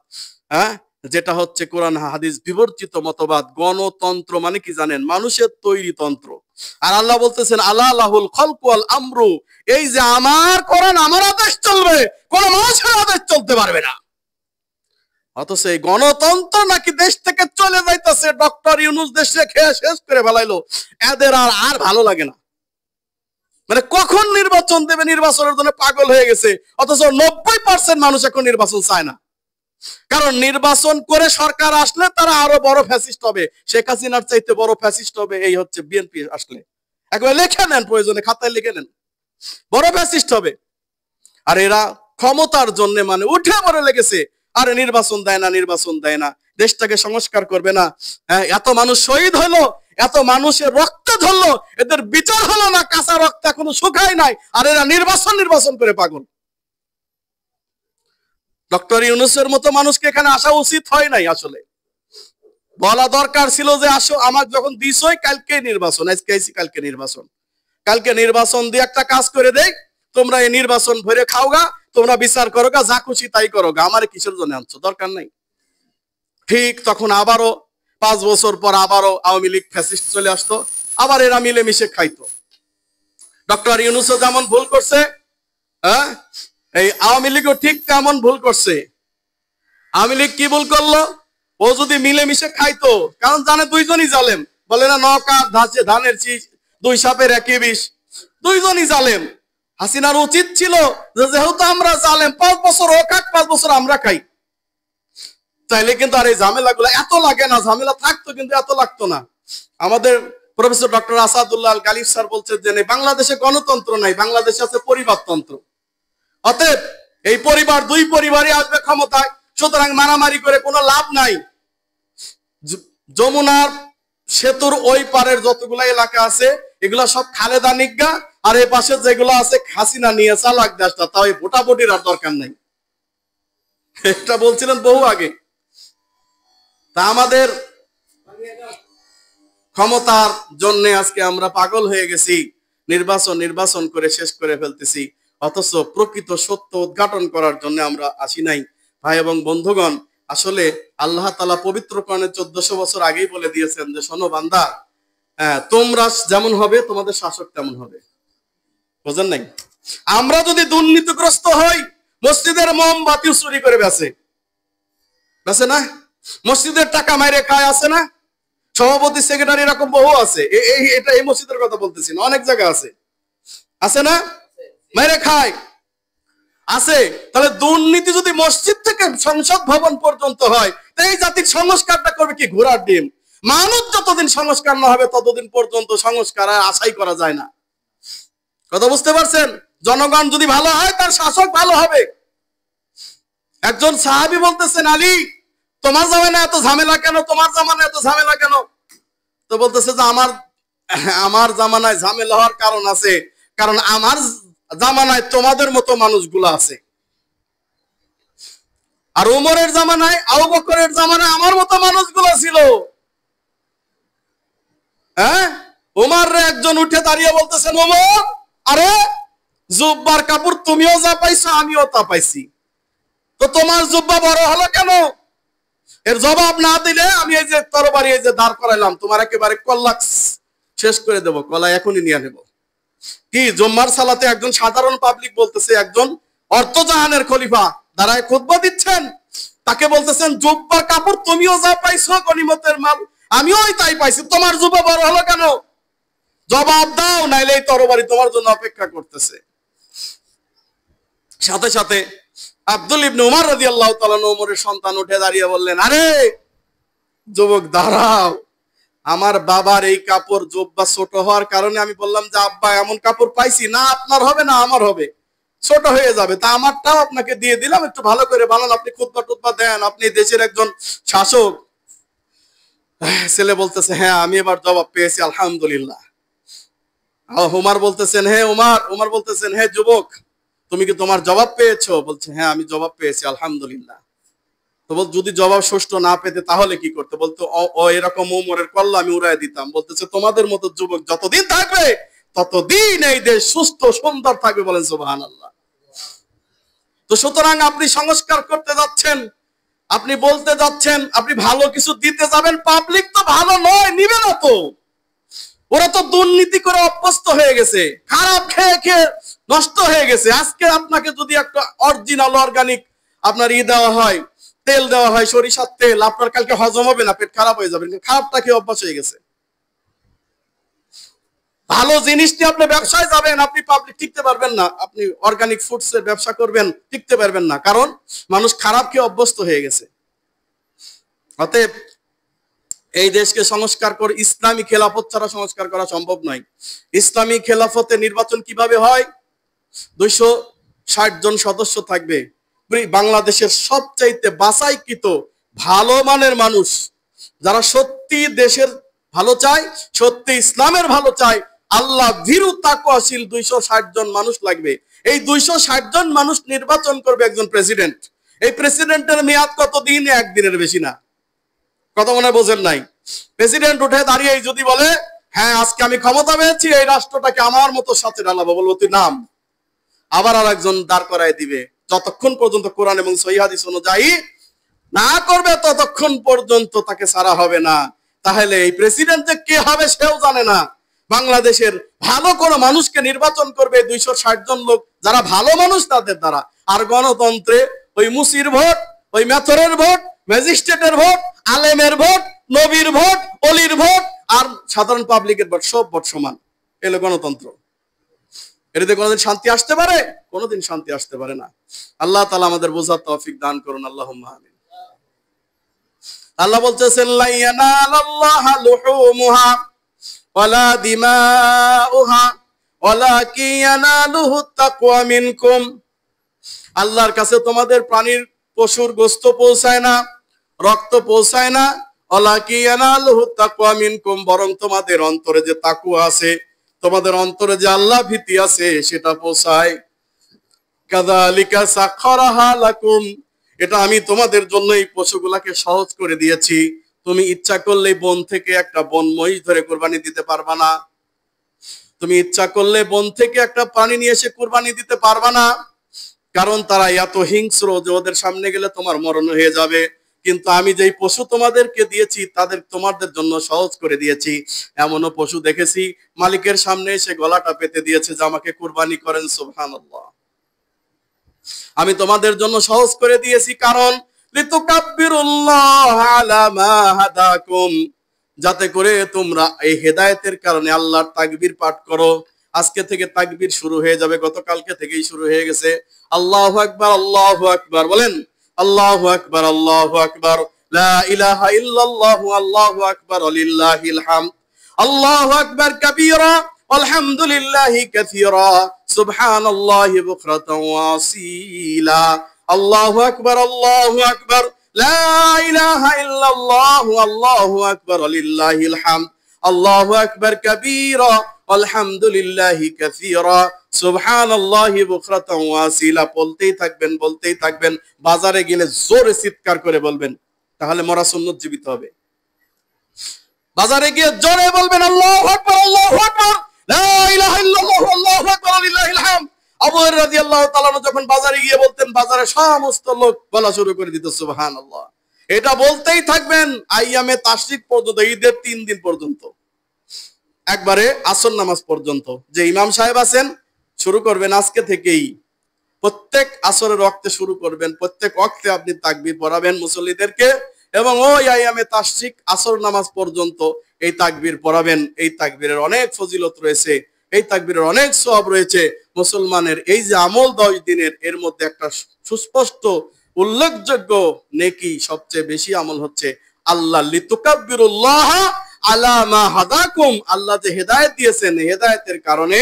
হ্যাঁ, যেটা হচ্ছে কোরআন হাদিস বিবর্জিত মতবাদ। গণতন্ত্র মানে কি জানেন? মানুষের তৈরি তন্ত্র। আর আল্লাহ বলতেছেন আলা লাহুল খালকু ওয়াল আমরু, এই যে আমার কোরআন, আমার আদেশ চলবে, কোন মানুষের আদেশ চলতে পারবে না। অথচ এই গণতন্ত্র নাকি দেশ থেকে চলে যাইতেছে, ডক্টর ইউনূস দেশে খেয়ে শেষ করে ফেলাইলো, এদের আর ভালো লাগে না। মানে কখন নির্বাচন দেবে, নির্বাচনের জন্য পাগল হয়ে গেছে। অথচ 90% মানুষ এখন নির্বাচন চায় না, কারণ নির্বাচন করে সরকার আসলে তারা আরো বড় ফ্যাসিস্ট হবে, শেখ হাসিনার চাইতে বড় ফ্যাসিস্ট হবে, এই হচ্ছে বিএনপি আসলে। একবার লিখে নেন, প্রয়োজনে খাতায় লিখে নেন, বড় ফ্যাসিস্ট হবে। আর এরা ক্ষমতার জন্য মানে উঠে পড়ে লেগেছে, আরে নির্বাচন দেয় না, নির্বাচন দেয় না, দেশটাকে সংস্কার করবে না। এত মানুষ শহীদ হলো, এত মানুষের রক্ত ঝরলো, এদের বিচার হলো না, কাঁচা রক্ত এখনো শুকায় নাই, আর এরা নির্বাচন করে পাগল। ডক্টর ইউনূসের মতো মানুষকে এখানে আসা উচিত হয় নাই। আসলে বলা দরকার ছিল যে আসো, আমার যখন দিছই কালকে নির্বাচন, আজকে আইছি কালকে নির্বাচন, কালকে নির্বাচন দিয়ে একটা কাজ করে দেই, তোমরা এই নির্বাচন ভরে খাওগা, তোমরা বিচার করো গা, যা খুশি তাই করো গা, আমার কিসের জন্য আনছো, দরকার নাই। ঠিক তখন আবারও 5 বছর পর আবারও আওয়ামী লীগ ফ্যাসিস্ট চলে আসতো, আবার এরা মিলেমিশে খাইতো। ডক্টর ইউনূসও যেমন ভুল করছে, হ্যাঁ, এই আওয়ামী লীগও ঠিক তেমন ভুল করছে। আওয়ামী লীগ কি ভুল করলো? ও যদি মিলেমিশে খাইতো, কারণ জানে দুইজনই জালেম, বলে না নৌকা ধাঁচে ধানের শীষ, দুই সাপের একই বিষ, দুইজনই জালেম। হাসিনার উচিত ছিল যে যেহেতু আমরা জালেম, 5 বছর ও খাক, 5 বছর আমরা খাই, তাইলে কিন্তু আর এই ঝামেলাগুলো এত লাগে না। ঝামেলা থাকতো কিন্তু এত লাগতো না। আমাদের প্রফেসর ডক্টর আসাদুল্লাহ আল গালিব স্যার বলছেন যে বাংলাদেশে গণতন্ত্র নাই, বাংলাদেশে আছে পরিবারতন্ত্র। অতএব এই পরিবার, দুই পরিবারই আসবে ক্ষমতায়, সুতরাং মারামারি করে কোনো লাভ নাই। যমুনার সেতুর ওই পারের যতগুলা এলাকা আছে এগুলা সব খালেদা নিজ্ঞা, আর এই পাশে যেগুলো আছে হাসিনা নিয়ে চালাক দেশটা, তাও এই ভোটাভুটির আর দরকার নাই। এটা বলছিলেন বহু আগে। তা আমাদের ক্ষমতার জন্য আজকে আমরা পাগল হয়ে গেছি, নির্বাচন করে শেষ করে ফেলতেছি, অথচ প্রকৃত সত্য উদ্ঘাটন করার জন্য আমরা আসি নাই। ভাই এবং বন্ধুগণ, আসলে আল্লাহ তাআলা পবিত্র কোরআনে 1400 বছর আগেই বলে দিয়েছেন যে শোনো বান্দা, তোমরা যেমন হবে তোমাদের শাসক তেমন হবে। বুঝেন নাই? আমরা যদি দুর্নীতিগ্রস্ত হই, মসজিদের মোমবাতি চুরি করে বেচে না, মসজিদের টাকা মাইরে খায়, আছে না? সভাপতি সেক্রেটারি এরকম বহু আছে, এটা এই মসজিদের কথা বলতেছি না, অনেক জায়গা আছে না, মাইরে খায় আছে। তাহলে দুর্নীতি যদি মসজিদ থেকে সংসদ ভবন পর্যন্ত হয়, এই জাতির সংস্কারটা করবে কি ঘোড়ার ডিম। মানুষ যতদিন সংস্কার না হবে ততদিন পর্যন্ত সংস্কার আশাই করা যায় না। কথা বুঝতে পারছেন? জনগণ যদি ভালো হয় তার শাসক ভালো হবে। একজন সাহাবী বলতেছেন, আলী তোমার জামানায় এত ঝামেলা কেন, তোমার জামানায় এত ঝামেলা কেন? তো বলতেছে যে আমার জামানায় ঝামেলা হওয়ার কারণ আছে, কারণ আমার জামানায় তোমাদের মতো মানুষগুলো আছে, আর উমরের জামানায়, আবু বকরের জামানায় আমার মতো মানুষগুলো ছিল। হ্যাঁ, উমর রে একজন উঠে দাঁড়িয়ে বলতেছেন, ওমর, আরে জুব্বার কাপড় তুমিও যা পাইছো আমিও তা পাইছি, তো তোমার জুব্বা বড় হলো কেন? এর জবাব না দিলে আমি এই যে তরবারি এই যে দাঁড় করাইলাম তোমার একেবারে কল্লাক্স শেষ করে দেব, কলা এখনই নিয়ে নেব। কি জুম্মার সালাতে একজন সাধারণ পাবলিক বলতেছে, একজন অর্থজাহানের খলিফা দাঁড়ায় খুতবা দিচ্ছেন, তাকে বলতেছেন জুব্বার কাপড় তুমিও যা পাইছো গনিমতের মাল আমিও তাই পাইছি, তোমার জুব্বা বড় হলো কেন? জবাব দাও, নাইলে এই তরবারি তোমার জন্য অপেক্ষা করতেছে। সাথে সাথে আব্দুল ইবনে উমর রাদিয়াল্লাহু তাআলা ওমরের সন্তান উঠে দাঁড়িয়ে বললেন, আরে যুবক দাঁড়াও, আমার বাবার এই কাপড় জুব্বা ছোট হওয়ার কারণে আমি বললাম যে আব্বা এমন কাপড় পাইছি না আপনার হবে না আমার হবে, ছোট হয়ে যাবে, তা আমারটাও আপনাকে দিয়ে দিলাম, একটু ভালো করে বানান, আপনি খুতবা টুতবা দেন, আপনি দেশের একজন শাসক। ছেলে বলতেছে, হ্যাঁ আমি এবার জবাব পেয়েছি আলহামদুলিল্লাহ। উমর বলতেছেন, হ্যাঁ উমর বলতেছেন, হ্যাঁ যুবক তুমি কি তোমার জবাব পেয়েছো? বলছে, হ্যাঁ আমি জবাব পেয়েছি আলহামদুলিল্লাহ। তো বল, যদি জবাব সুষ্ঠু না পেতে তাহলে কি করতে? বলতো, ও এরকম উমরের কল্লা আমি উড়াই দিতাম। বলতেছে, তোমাদের মতো যুবক যতদিন থাকবে ততদিন এই দেশ সুস্থ সুন্দর থাকবে, বলেন সুবহানাল্লাহ। তো সুতরাং আপনি সংস্কার করতে যাচ্ছেন, আপনি বলতে যাচ্ছেন, আপনি ভালো কিছু দিতে যাবেন, পাবলিক তো ভালো নয়, নিবে না তো, ওরা তো দুর্নীতি করে অভ্যস্ত হয়ে গেছে, খারাপ খেয়ে খেয়ে নষ্ট হয়ে গেছে। আজকে আপনাকে যদি একটা অরিজিনাল অর্গানিক আপনার দেওয়া হয়, তেল দেওয়া হয়, সরিষার তেল, আপনার কালকে হজম হবে না, পেট খারাপ হয়ে যাবে, খারাপটা খেয়ে অভ্যাস হয়ে গেছে। ভালো জিনিস নিয়ে আপনি ব্যবসায় যাবেন, আপনি পাবলিক টিকতে পারবেন না, আপনি অর্গানিক ফুডস এর ব্যবসা করবেন, টিকতে পারবেন না, কারণ মানুষ খারাপ খেয়ে অভ্যস্ত হয়ে গেছে। অতএব এই দেশকে সংস্কার করে ইসলামী খেলাফত ছাড়া সংস্কার করা সম্ভব নয়। ইসলামী খেলাফতে নির্বাচন কিভাবে হয়? 260 জন সদস্য থাকবে, বাংলাদেশের সবচাইতে বাছাইকৃত ভালো মানের মানুষ, যারা সত্যি দেশের ভালো চায়, সত্যি ইসলামের ভালো চায়, আল্লাহ ভীরু তাকওয়াশীল 260 জন মানুষ লাগবে। এই 260 জন মানুষ নির্বাচন করবে একজন প্রেসিডেন্ট। এই প্রেসিডেন্টের মেয়াদ কতদিন? একদিনের বেশি না। কথা মনে বোঝেন নাই? প্রেসিডেন্ট উঠে দাঁড়িয়ে যদি বলে, হ্যাঁ আজকে আমি ক্ষমতা পেয়েছি, এই রাষ্ট্রটাকে আমার মতো সাথে ঢালাবো, বলবো তুই নাম, আবার আর একজন দাঁড় করায় দিবে। যতক্ষণ পর্যন্ত কোরআন এবং সহিহ হাদিস অনুযায়ী না করবে ততক্ষণ পর্যন্ত তাকে ছাড়া হবে না। তাহলে এই প্রেসিডেন্ট যে কে হবে সেও জানে না। বাংলাদেশের ভালো কোনো মানুষকে নির্বাচন করবে 260 জন লোক, যারা ভালো মানুষ তাদের দ্বারা। আর গণতন্ত্রে ওই মুসির ভোট, ওই মেথরের ভোট, ম্যাজিস্ট্রেটের ভোট, আলেমের ভোট, নবীর ভোট, অলির ভোট আর সাধারণ পাবলিকের ভোট, সব ভোট সমান। এলো গণতন্ত্র। এটাতে কোনোদিন শান্তি আসতে পারে? কোনোদিন শান্তি আসতে পারে না। আল্লাহ তাআলা আমাদের বোঝার তৌফিক দান করুন, আল্লাহুম্মা আমিন। আল্লাহ বলতেছেন, লা ইয়ানালাল্লাহা লুহুমুহা ওয়ালা দিমাউহা ওয়ালাকিন ইয়ানালুহুত তাকওয়া মিনকুম। আল্লাহর কাছে তোমাদের প্রাণীর পশুর গোশত পৌঁছায় না, রক্ত পৌঁছায় না, ওয়ালাকিন ইয়ানালুহুত তাকওয়া মিনকুম, বরং তোমাদের অন্তরে যে তাকওয়া আছে, তোমাদের অন্তরে যে আল্লাহ ভীতি আছে সেটা পৌঁছায়। কাযালিকা সাখখারাহা লাকুম, এটা আমি তোমাদের জন্য এই পশুগুলাকে সহজ করে দিয়েছি। তুমি ইচ্ছা করলে বন থেকে একটা বন মহিষ ধরে কুরবানি দিতে পারবা না, তুমি ইচ্ছা করলে বন থেকে একটা প্রাণী নিয়ে এসে কুরবানি দিতে পারবা না, কারণ তারা এত হিংস্র যে ওদের সামনে গেলে তোমার মরণ হয়ে যাবে। কিন্তু আমি যেই পশু তোমাদেরকে দিয়েছি তোমাদের জন্য সহজ করে দিয়েছি। এমনও পশু দেখেছি মালিকের সামনে এসে গলাটা পেতে দিয়েছে যে আমাকে কুরবানি করেন, সুবহানাল্লাহ। আমি তোমাদের জন্য সহজ করে দিয়েছি, কারণ লিতুকাব্বিরুল্লাহ আলা মা হাদাকুম, যাতে করে তোমরা এই হেদায়েতের কারণে আল্লাহর তাকবীর পাঠ করো। আজকে থেকে তাকবীর শুরু হয়ে যাবে, গতকালকে থেকেই শুরু হয়ে গেছে। আল্লাহু আকবার, আল্লাহু আকবার বলেন, আল্লাহু আকবার, আল্লাহু আকবার, লা ইলাহা ইল্লাল্লাহু, আল্লাহু আকবার, লিল্লাহিল হামদ, আল্লাহু আকবার কাবীরা আলহামদুলিল্লাহি কাসীরা সুবহানাল্লাহি বুকরাতান ওয়া আসীলা, আল্লাহু আকবার, আল্লাহু আকবার, লা ইলাহা ইল্লাল্লাহু, আল্লাহু আকবার, লিল্লাহিল হামদ, আল্লাহু আকবার কাবীরা আলহামদুলিল্লাহি কাসীরা সুবহানাল্লাহি বুকরাতান ওয়া আসীলা। বলতেই থাকবেন, বলতেই থাকবেন। বাজারে গেলে জোরে চিৎকার করে বলবেন, তাহলে মরা সুন্নত জীবিত হবে। বাজারে গিয়ে জোরে বলবেন, আল্লাহু আকবার, আল্লাহু আবু হুরায়রা রাদিয়াল্লাহু তাআলা যখন বাজারে গিয়ে বলতেন, বাজারে সমস্ত লোক বলা শুরু করে দিত সুবহানাল্লাহ। এটা বলতেই থাকবেন আইয়ামে তাশরিক পর্যন্ত, ঈদের 3 দিন পর্যন্ত, একবারে আসর নামাজ পর্যন্ত। যে ইমাম সাহেব আছেন শুরু করবেন আজকে থেকেই, প্রত্যেক আসরের ওয়াক্তে শুরু করবেন, প্রত্যেক ওয়াক্তে আপনি তাকবীর পড়াবেন মুসল্লিদেরকে, এবং ওই আইয়ামে তাশরিক আসর নামাজ পর্যন্ত এই তাকবীর পড়াবেন। এই তাকবীরের অনেক ফজিলত রয়েছে, এই তাকবীরের অনেক সওয়াব রয়েছে। মুসলমানের এই যে আমল 10 দিনের, এর মধ্যে একটা সুস্পষ্ট উল্লেখযোগ্য নেকি, সবচেয়ে বেশি আমল হচ্ছে আল্লাহ লিতুকাব্বিরুল্লাহ আলা মা হাদাকুম, আল্লাহ যে হেদায়েত দিয়েছেন, হেদায়েতের কারণে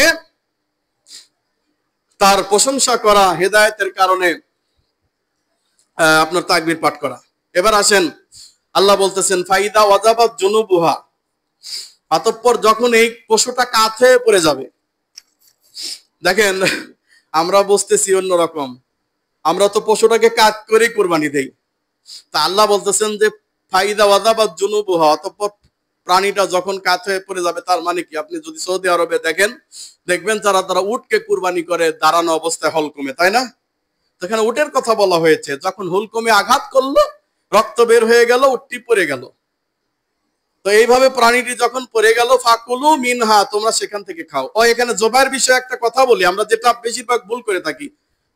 তার প্রশংসা করা, হেদায়েতের কারণে আপনার তাকবীর পাঠ করা। এবার আসেন, আল্লাহ বলতেছেন ফাইদা ওয়াজাবাত জুনুবুহা, অতঃপর যখন এই পশুটা কাত হয়ে পড়ে যাবে। দেখেন আমরা বুঝতেছি অন্যরকম, আমরা তো পশুটাকে কাত করে কুরবানি দেই। তা আল্লাহ বলতেছেন যে ফাইদা ওয়াজাবাত জুনুবুহা, অতঃপর প্রাণীটা যখন কাত হয়ে পড়ে যাবে। তার মানে কি, আপনি যদি সৌদি আরবে দেখবেন তারা উটকে কুরবানি করে দাঁড়ানো অবস্থায় হলকমে, তাই না? সেখানে উটের কথা বলা হয়েছে, যখন হুলকমে আঘাত করলো, রক্ত বের হয়ে গেল, উটটি পড়ে গেল। তো এইভাবে প্রাণীটি যখন পড়ে গেল, ফাকুলু মিনহা, তোমরা সেখান থেকে খাও। ও এখানে জবাইয়ের বিষয়ে একটা কথা বলি, আমরা যেটা বেশিরভাগ ভুল করে থাকি,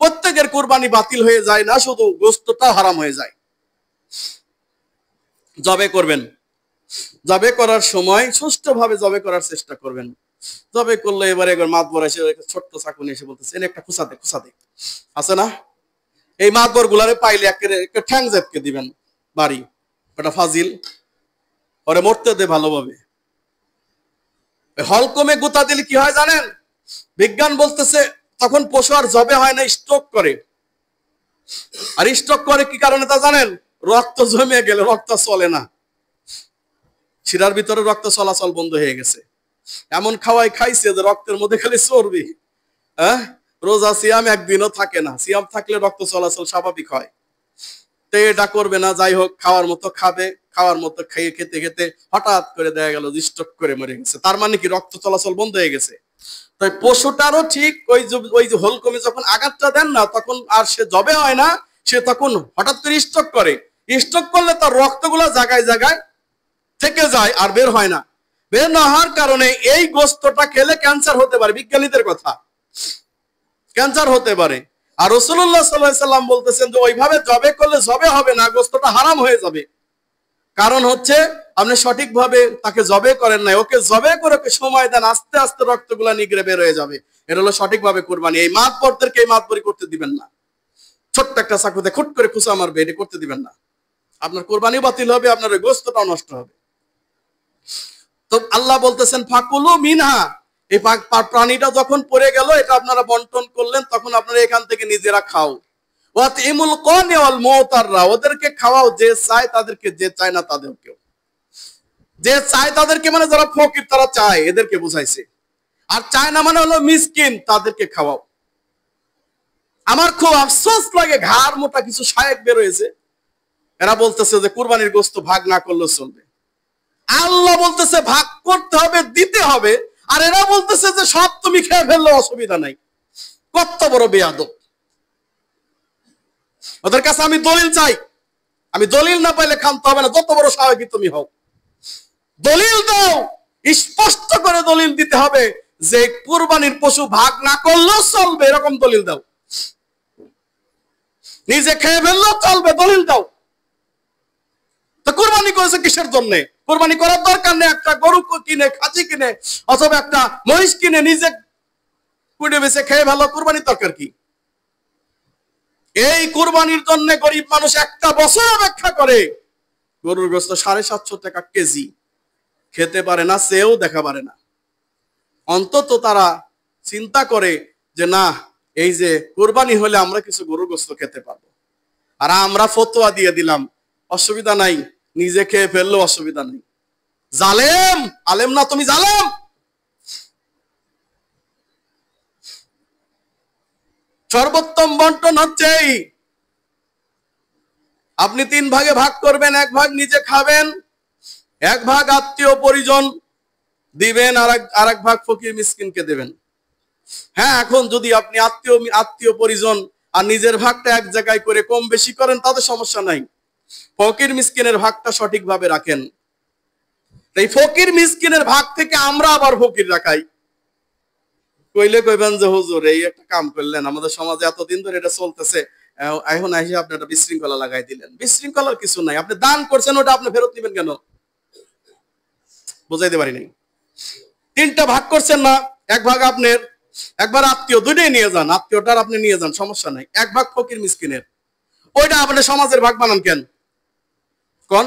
প্রত্যেকের কুরবানি বাতিল হয়ে যায় না, শুধু গোশতটা হারাম হয়ে যায়। জবে করবেন, জবে করার সময় সুষ্ঠুভাবে জবে করার চেষ্টা করবেন। জবে করলে এবারে মাতবর এসে ছোট্ট চাকুনি এসে বলতেছে এনে একটা খুঁচাতে আছে না, এই মাতবর গুলারে পাইলে একটা ঠ্যাং জেপকে দিবেন বাড়ি, ওটা ফাজিল, ওরে মরতে দে ভালোভাবে। হলকমে গুতা দিলে কি হয় জানেন? বিজ্ঞান বলতেছে তখন পশু আর জবে হয় না, স্ট্রোক করে। আর স্ট্রোক করে কি কারণে তা জানেন? রক্ত জমে গেলে রক্ত চলে না, শিরার ভিতরে রক্ত চলাচল বন্ধ হয়ে গেছে। এমন খাইছে যে রক্তের মধ্যে খালি চর্বি। রোজা সিয়াম একদিনও থাকে না, সিয়াম থাকলে রক্ত চলাচল স্বাভাবিক হয়। তো এটা করবে না। যাই হোক, খাওয়ার মতো খাবে, খাওয়ার মতো খেতে খেতে হঠাৎ করে দেখা গেল স্ট্রোক করে মরে গেছে। তার মানে কি, রক্ত চলাচল বন্ধ হয়ে গেছে। তাই পশুটারও ঠিক ওই যে হলকমে যখন আঘাতটা দেন না, তখন আর সে জবে হয় না, সে তখন হঠাৎ করে স্ট্রোক করে। স্ট্রোক করলে তার রক্তগুলো জায়গায় জায়গায় থেকে যায় আর বের হয় না। বের না হওয়ার কারণে এই গোশতটা খেলে ক্যান্সার হতে পারে, বিজ্ঞানীদের কথা, ক্যান্সার হতে পারে। আর রাসূলুল্লাহ সাল্লাল্লাহু আলাইহি সাল্লাম বলতেছেন যে ওইভাবে জবে করলে জবে হবে না, গোশতটা হারাম হয়ে যাবে। কারণ হচ্ছে আপনি সঠিকভাবে তাকে জবে করেন নাই, ওকে জবে করে ওকে সময় দেন, আস্তে আস্তে রক্তগুলা নিগড়ে বের হয়ে যাবে। এটা হলো সঠিকভাবে কুরবানি। এই মাতবরদেরকে এই মাতবরি করতে দিবেন না, ছোট্ট একটা চাকুতে খুট করে খুঁচা মারবে, এটা করতে দিবেন না। আপনার কুরবানিও বাতিল হবে, আপনার ওই গোশতটাও নষ্ট হবে। তো আল্লাহ বলতেছেন ফাকুলু মিনহা, এই প্রাণীটা যখন পড়ে গেল, এটা আপনারা বন্টন করলেন, তখন আপনারা এখান থেকে নিজেরা খাও। ওয়াতিমুল কানি ওয়াল মুতাররা, ওদেরকে খাওয়াও, যে চায় তাদেরকে, যে চায় না তাদেরকেও। যে চায় তাদেরকে মানে যারা ফকির তারা চায়, এদেরকে বুঝাইছে। আর চায় না মানে হলো মিসকিন, তাদেরকে খাওয়াও। আমার খুব আফসোস লাগে, ঘাড় মোটা কিছু শায়েখ বের হয়েছে, এরা বলতেছে যে কুরবানির গোশত ভাগ না করলেও চলবে। আল্লাহ বলতেছে ভাগ করতে হবে, দিতে হবে, আর এরা বলতেছে যে সব তুমি খেয়ে ফেললে অসুবিধা নাই। কত বড় বেয়াদব! ওদের কাছে আমি দলিল চাই, আমি দলিল না পাইলে খামতে হবে না, যত বড় সাহাবী তুমি হও, দলিল দাও, স্পষ্ট করে দলিল দিতে হবে যে কুরবানির পশু ভাগ না করলেও চলবে, এরকম দলিল দাও। নিজে খেয়ে ফেললেও চলবে, দলিল দাও। তো কুরবানি করেছে কিসের জন্য? কুরবানি করার দরকার নেই, একটা গরু কিনে, খাসি কিনে, অথবা একটা মহিষ কিনে নিজে কুড়ে বেছে খেয়ে ভালো, কুরবানির দরকার কি? এই কুরবানির জন্য গরিব মানুষ একটা বছর অপেক্ষা করে, গরুর গোশত 750 টাকা কেজি, খেতে পারে না, সেও দেখা পারে না। অন্তত তারা চিন্তা করে যে না, এই যে কুরবানি হলে আমরা কিছু গরুর গোশত খেতে পারবো। আর আমরা ফতোয়া দিয়ে দিলাম অসুবিধা নাই, নিজে খেয়ে ফেললেও অসুবিধা নেই। জালেম, আলেম না তুমি, জালেম। সর্বোত্তম বন্টন হচ্ছে আপনি 3 ভাগে ভাগ করবেন, 1 ভাগ নিজে খাবেন, 1 ভাগ আত্মীয় পরিজন দিবেন, আর এক ভাগ ফকির মিসকিনকে দেবেন। হ্যাঁ, এখন যদি আপনি আত্মীয় পরিজন আর নিজের ভাগটা এক জায়গায় করে কম বেশি করেন তাতে সমস্যা নাই, ফকির মিসকিনের ভাগটা সঠিকভাবে রাখেন। এই ফকির মিসকিনের ভাগ থেকে আমরা আবার ফকির রাখাই, কইলে কইবেন যে হুজুর এই একটা কাম করলেন, আমাদের সমাজে এতদিন ধরে এটা চলতেছে, এখন এসে আপনি একটা বিশৃঙ্খলা লাগাই দিলেন। বিশৃঙ্খলার কিছু নাই, আপনি দান করছেন, ওটা আপনি ফেরত নেবেন কেন? বুঝাইতে পারি নাই। তিনটা ভাগ করছেন না, এক ভাগ আপনার, একবার আত্মীয়, দুইটাই নিয়ে যান, আত্মীয়টার আপনি নিয়ে যান, সমস্যা নাই। এক ভাগ ফকির মিসকিনের, ওইটা আপনি সমাজের ভাগ বানান কেন? কোন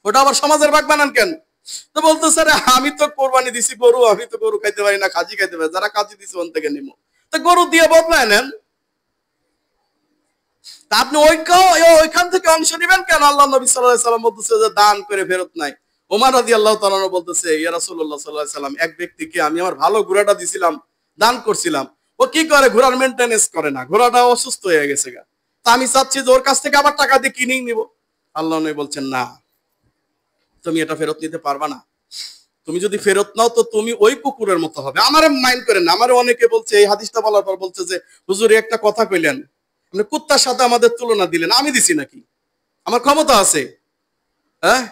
ওটা আবার সমাজের ভাগ বানান কেন? তো বলতো স্যার আমি তো কোরবানি দিছি গরু, আমি তো গরু খাইতে পারি না, খাজি খাইতে পারি, যারা খাজি দিছে ওন থেকে নিবো, তো গরু দিয়ে বদলায় নেন। তা আপনি ওইখান থেকে অংশ নেবেন কেন? আল্লাহ নবী সাল্লাল্লাহু আলাইহি সাল্লাম বলতেছে যে দান করে ফেরত নাই। ওমর রাদিয়াল্লাহু তাআলা বলতেছে, ইয়া রাসূলুল্লাহ সাল্লাল্লাহু আলাইহি সাল্লাম, এক ব্যক্তিকে আমি আমার ভালো ঘোড়াটা দিছিলাম, দান করছিলাম, ও কি করে ঘোড়ার মেইনটেনেন্স করে না, ঘোড়াটা অসুস্থ হয়ে গেছে গা, তা আমি চাচ্ছি যে ওর কাছ থেকে আবার টাকা দিয়ে কিনে নিব। আল্লাহ নবী বলছেন না, তুমি এটা ফেরত নিতে পারবা না, তুমি যদি ফেরত নাও তো তুমি ওই কুকুরের মতো হবে। আমারে মাইন্ড করেন না, আমারে অনেকে বলছে এই হাদিসটা বলার পর বলছে যে হুজুর একটা কথা কইলেন, আপনি কুত্তার সাথে আমাদের তুলনা দিলেন, আমি দিছি নাকি? আমার ক্ষমতা আছে? হ্যাঁ,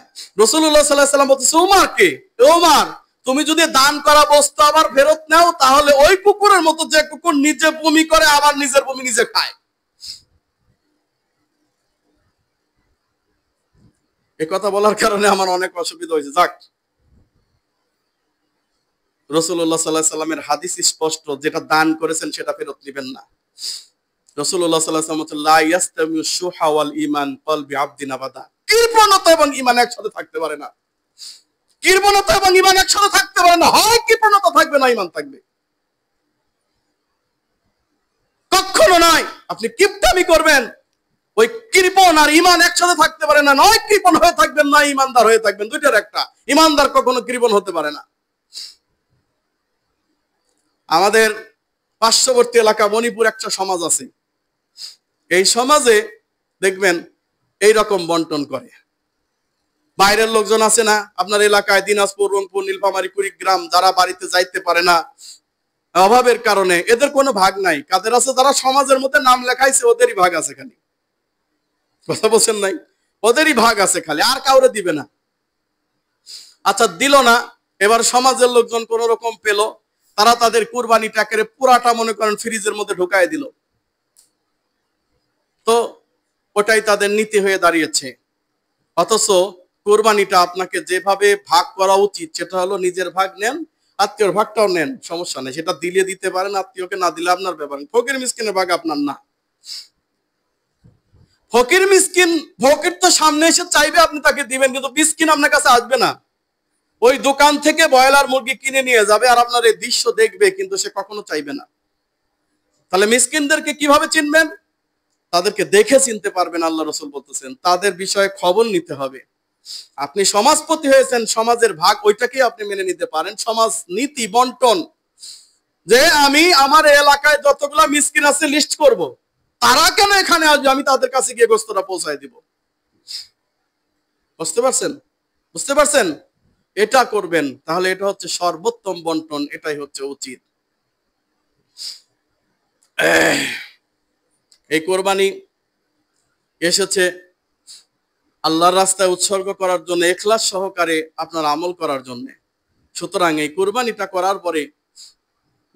রাসূলুল্লাহ সাল্লাল্লাহু আলাইহি ওয়াসাল্লাম বলতেছে ওমরকে, ওমর তুমি যদি দান করা বস্তু আবার ফেরত নাও তাহলে ওই কুকুরের মতো, যে কুকুর নিজে বমি করে আবার নিজের বমি নিজে খায়। এই কথা বলার কারণে আমার অনেক অসুবিধা হয়েছে। যাক, রাসূলুল্লাহ সাল্লাল্লাহু আলাইহি ওয়াসাল্লামের হাদিস স্পষ্ট, যেটা দান করেছেন সেটা ফেরত নেবেন না। রাসূলুল্লাহ সাল্লাল্লাহু আলাইহি ওয়াসাল্লাম লা ইয়াস্তামিউ শুহা ওয়াল ঈমান কলবি আবদিন আবাদা। কৃপণতা এবং ঈমান একসাথে থাকতে পারে না, কৃপণতা এবং ঈমান একসাথে থাকতে পারে না, হয় কৃপণতা থাকবে না ঈমান থাকবে, কখনো নয়। আপনি কিপটামি করবেন, ওই কৃপণ আর ঈমান একসাথে থাকতে পারে না, নয় কৃপণ হয়ে থাকবেন না ঈমানদার হয়ে থাকবেন, দুইটার একটা। ঈমানদার কখনো কৃপণ হতে পারে না। আমাদের পার্শ্ববর্তী এলাকা মণিপুর একটা সমাজ আছে, এই সমাজে দেখবেন এই রকম বন্টন করে। বাইরের লোকজন আছে না আপনার এলাকায়, দিনাজপুর, রংপুর, নীলফামারী, কুড়িগ্রাম, যারা বাড়িতে যাইতে পারে না অভাবের কারণে, এদের কোনো ভাগ নাই। কাদের আছে? যারা সমাজের মধ্যে নাম লেখাইছে ওদেরই ভাগ আছে খালি। কথা বলছেন নাই? ওদেরই ভাগ আছে খালি, আর কাউরে দিবে না। আচ্ছা, দিল না, এবার সমাজের লোকজন কোন রকম পেল, তারা তাদের কুরবানি টাকারে পুরাটা মনে করেন ফ্রিজের মধ্যে ঢুকায় দিল, তো ওটাই তাদের নীতি হয়ে দাঁড়িয়েছে। অথচ কোরবানিটা আপনাকে যেভাবে ভাগ করা উচিত সেটা হলো নিজের ভাগ নেন, আত্মীয়র ভাগটাও নেন, সমস্যা নেই, সেটা দিলে দিতে পারেন, আত্মীয়কে না দিলে আপনার ব্যাপার। ফকির মিসকিনের ভাগ আপনার না। ফকির মিসকিন, ফকির তো সামনে এসে চাইবে আপনি তাকে দিবেন, কিন্তু মিসকিন আপনার কাছে আসবে না। ওই দোকান থেকে ব্রয়লার মুরগি কিনে নিয়ে যাবে আর আপনার এই দৃশ্য দেখবে, কিন্তু সে কখনো চাইবে না। তাহলে মিসকিনদেরকে কিভাবে চিনবেন? তাদেরকে দেখে চিনতে পারবেন। আল্লাহ রাসূল বলতেছেন তাদের বিষয়ে খবর নিতে হবে। আপনি সমাজপতি হয়েছেন, সমাজের ভাগ ওইটাকে আপনি মেনে নিতে পারেন। সমাজ নীতি বন্টন, যে আমি আমার এলাকায় যতগুলা মিসকিন আছে লিস্ট করব, তারা কেন এখানে আসবে, আমি তাদের কাছে গিয়ে গোস্তটা পৌঁছায় দিব। বুঝতে পারছেন? বুঝতে পারছেন? এটা করবেন, তাহলে এটা হচ্ছে সর্বোত্তম বন্টন, এটাই হচ্ছে উচিত। এই কোরবানি এসেছে আল্লাহর রাস্তায় উৎসর্গ করার জন্য, ইখলাস সহকারে আপনার আমল করার জন্য। সুতরাং এই কোরবানিটা করার পরে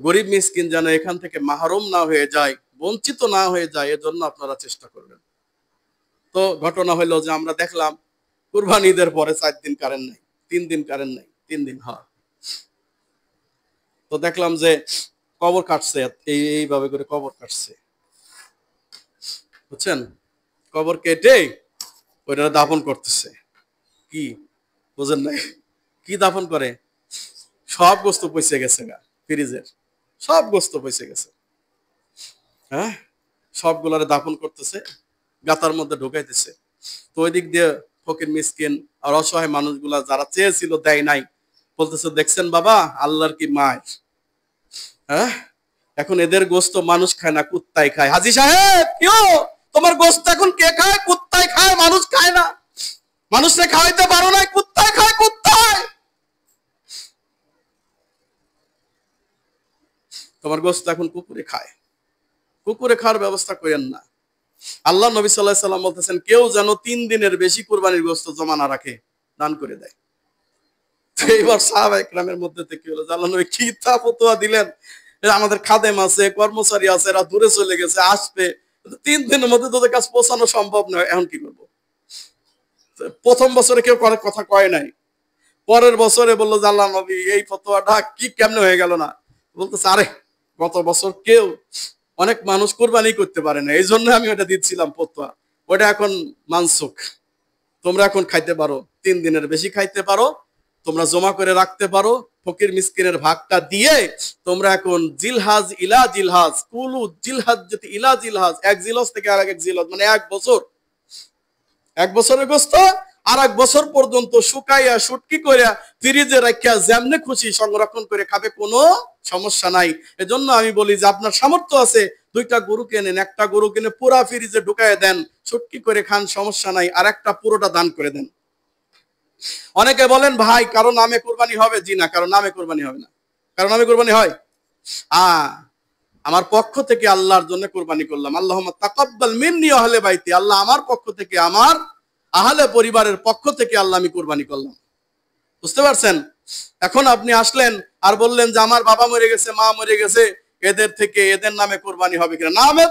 গরিব মিসকিন যেন এখান থেকে মাহরুম না হয়ে যায়, বঞ্চিত না হয়ে যায়, এজন্য আপনারা চেষ্টা করবেন। তো ঘটনা হলো যে আমরা দেখলাম কুরবানি ঈদের পরে 4 দিন কারেন্ট নাই, 3 দিন কারেন্ট নাই, 3 দিন হয়। তো দেখলাম যে কবর কাটছে, এইভাবে করে কবর কাটছে, বুঝছেন? কবর কেটে ওইটা দাফন করতেছে। কি বুঝেন নাই? কি দাফন করে? সব গোস্ত পচে গেছে গা, ফ্রিজের সব গোস্ত পচে গেছে। হ্যাঁ, সবগুলারে দাফন করতেছে, গাতার মধ্যে ঢুকাইতেছে। তো ওই দিক দিয়ে ফকির মিসকিন আর অসহায় মানুষগুলা যারা চেয়েছিল দেয় নাই, বলতেছে দেখছেন বাবা আল্লাহর কি মায়। হ্যাঁ, এখন এদের গোস্ত মানুষ খায় না, কুত্তাই খায়। হাজী সাহেব কেউ তোমার গোস্ত এখন কে খায়? কুত্তাই খায়, মানুষ খায় না। মানুষকে খাওয়াইতে পারো না, কুত্তায় খায়, কুত্তায়। তোমার গোশত এখন কুকুরে খায়, কুকুরে খাওয়ার ব্যবস্থা করেন না। আল্লাহ নবী সাল্লাল্লাহু আলাইহি সাল্লাম বলতেছেন, কেউ যেন 3 দিনের বেশি কুরবানির গোশত জমা না রাখে, দান করে দেয়। তো এইবার সাহাবায়ে কেরামের মধ্যে থেকে হলো, আল্লাহ নবী কি তা ফতোয়া দিলেন, আমাদের খাদেম আছে, কর্মচারী আছে, এরা দূরে চলে গেছে, আসবে 3 দিনের মধ্যে তোদের কাছে পৌঁছানো সম্ভব নয়, এখন কি করবো? প্রথম বছরে কেউ কথা কয় নাই, পরের বছরে বললো যে আল্লাহ নবী এই ফতোয়াটা কি কেমনে হয়ে গেল না? বলতেছে, আরে গত বছর কেউ অনেক মানুষ কোরবানি করতে পারে না, এই জন্য আমি ওটা দিচ্ছিলাম ফতোয়া, ওটা এখন মানসুখ, তোমরা এখন খাইতে পারো, 3 দিনের বেশি খাইতে পারো, তোমরা জমা করে রাখতে পারো, ফকির মিসকিনের ভাগটা দিয়ে তোমরা এখন জিলহাজ ইলা জিলহাজ, কুলু জিলহাজ যেতে ইলা জিলহাজ, এক জিলহজ থেকে আর এক জিলহজ, মানে 1 বছর, 1 বছরের গোশত আর 1 বছর পর্যন্ত শুকাইয়া শুটকি করে ফ্রিজে রাখিয়া যেমনে খুশি সংরক্ষণ করে খাবে, কোনো সমস্যা নাই। এজন্য আমি বলি যে আপনার সামর্থ্য আছে, 2টা গরু কেনেন, একটা গরু কিনে পুরা ফ্রিজে ঢুকায় দেন, শুটকি করে খান, সমস্যা নাই, আর একটা পুরোটা দান করে দেন। অনেকে বলেন ভাই কারো নামে কুরবানি হবে, জি না, কারো নামে কুরবানি হবে না। কারো নামে কুরবানি হয়? আমার পক্ষ থেকে আল্লাহর জন্য কুরবানি করলাম, আল্লাহুম্মা তাকাব্বাল মিন্নি ওয়া আহলে বাইতি, আল্লাহ আমার পক্ষ থেকে, আমার আহলে পরিবারের পক্ষ থেকে আল্লাহ আমি কুরবানি করলাম। বুঝতে পারছেন? এখন আপনি আসলেন আর বললেন যে আমার বাবা মরে গেছে, মা মরে গেছে, এদের থেকে এদের নামে কুরবানি হবে কিনা? নামে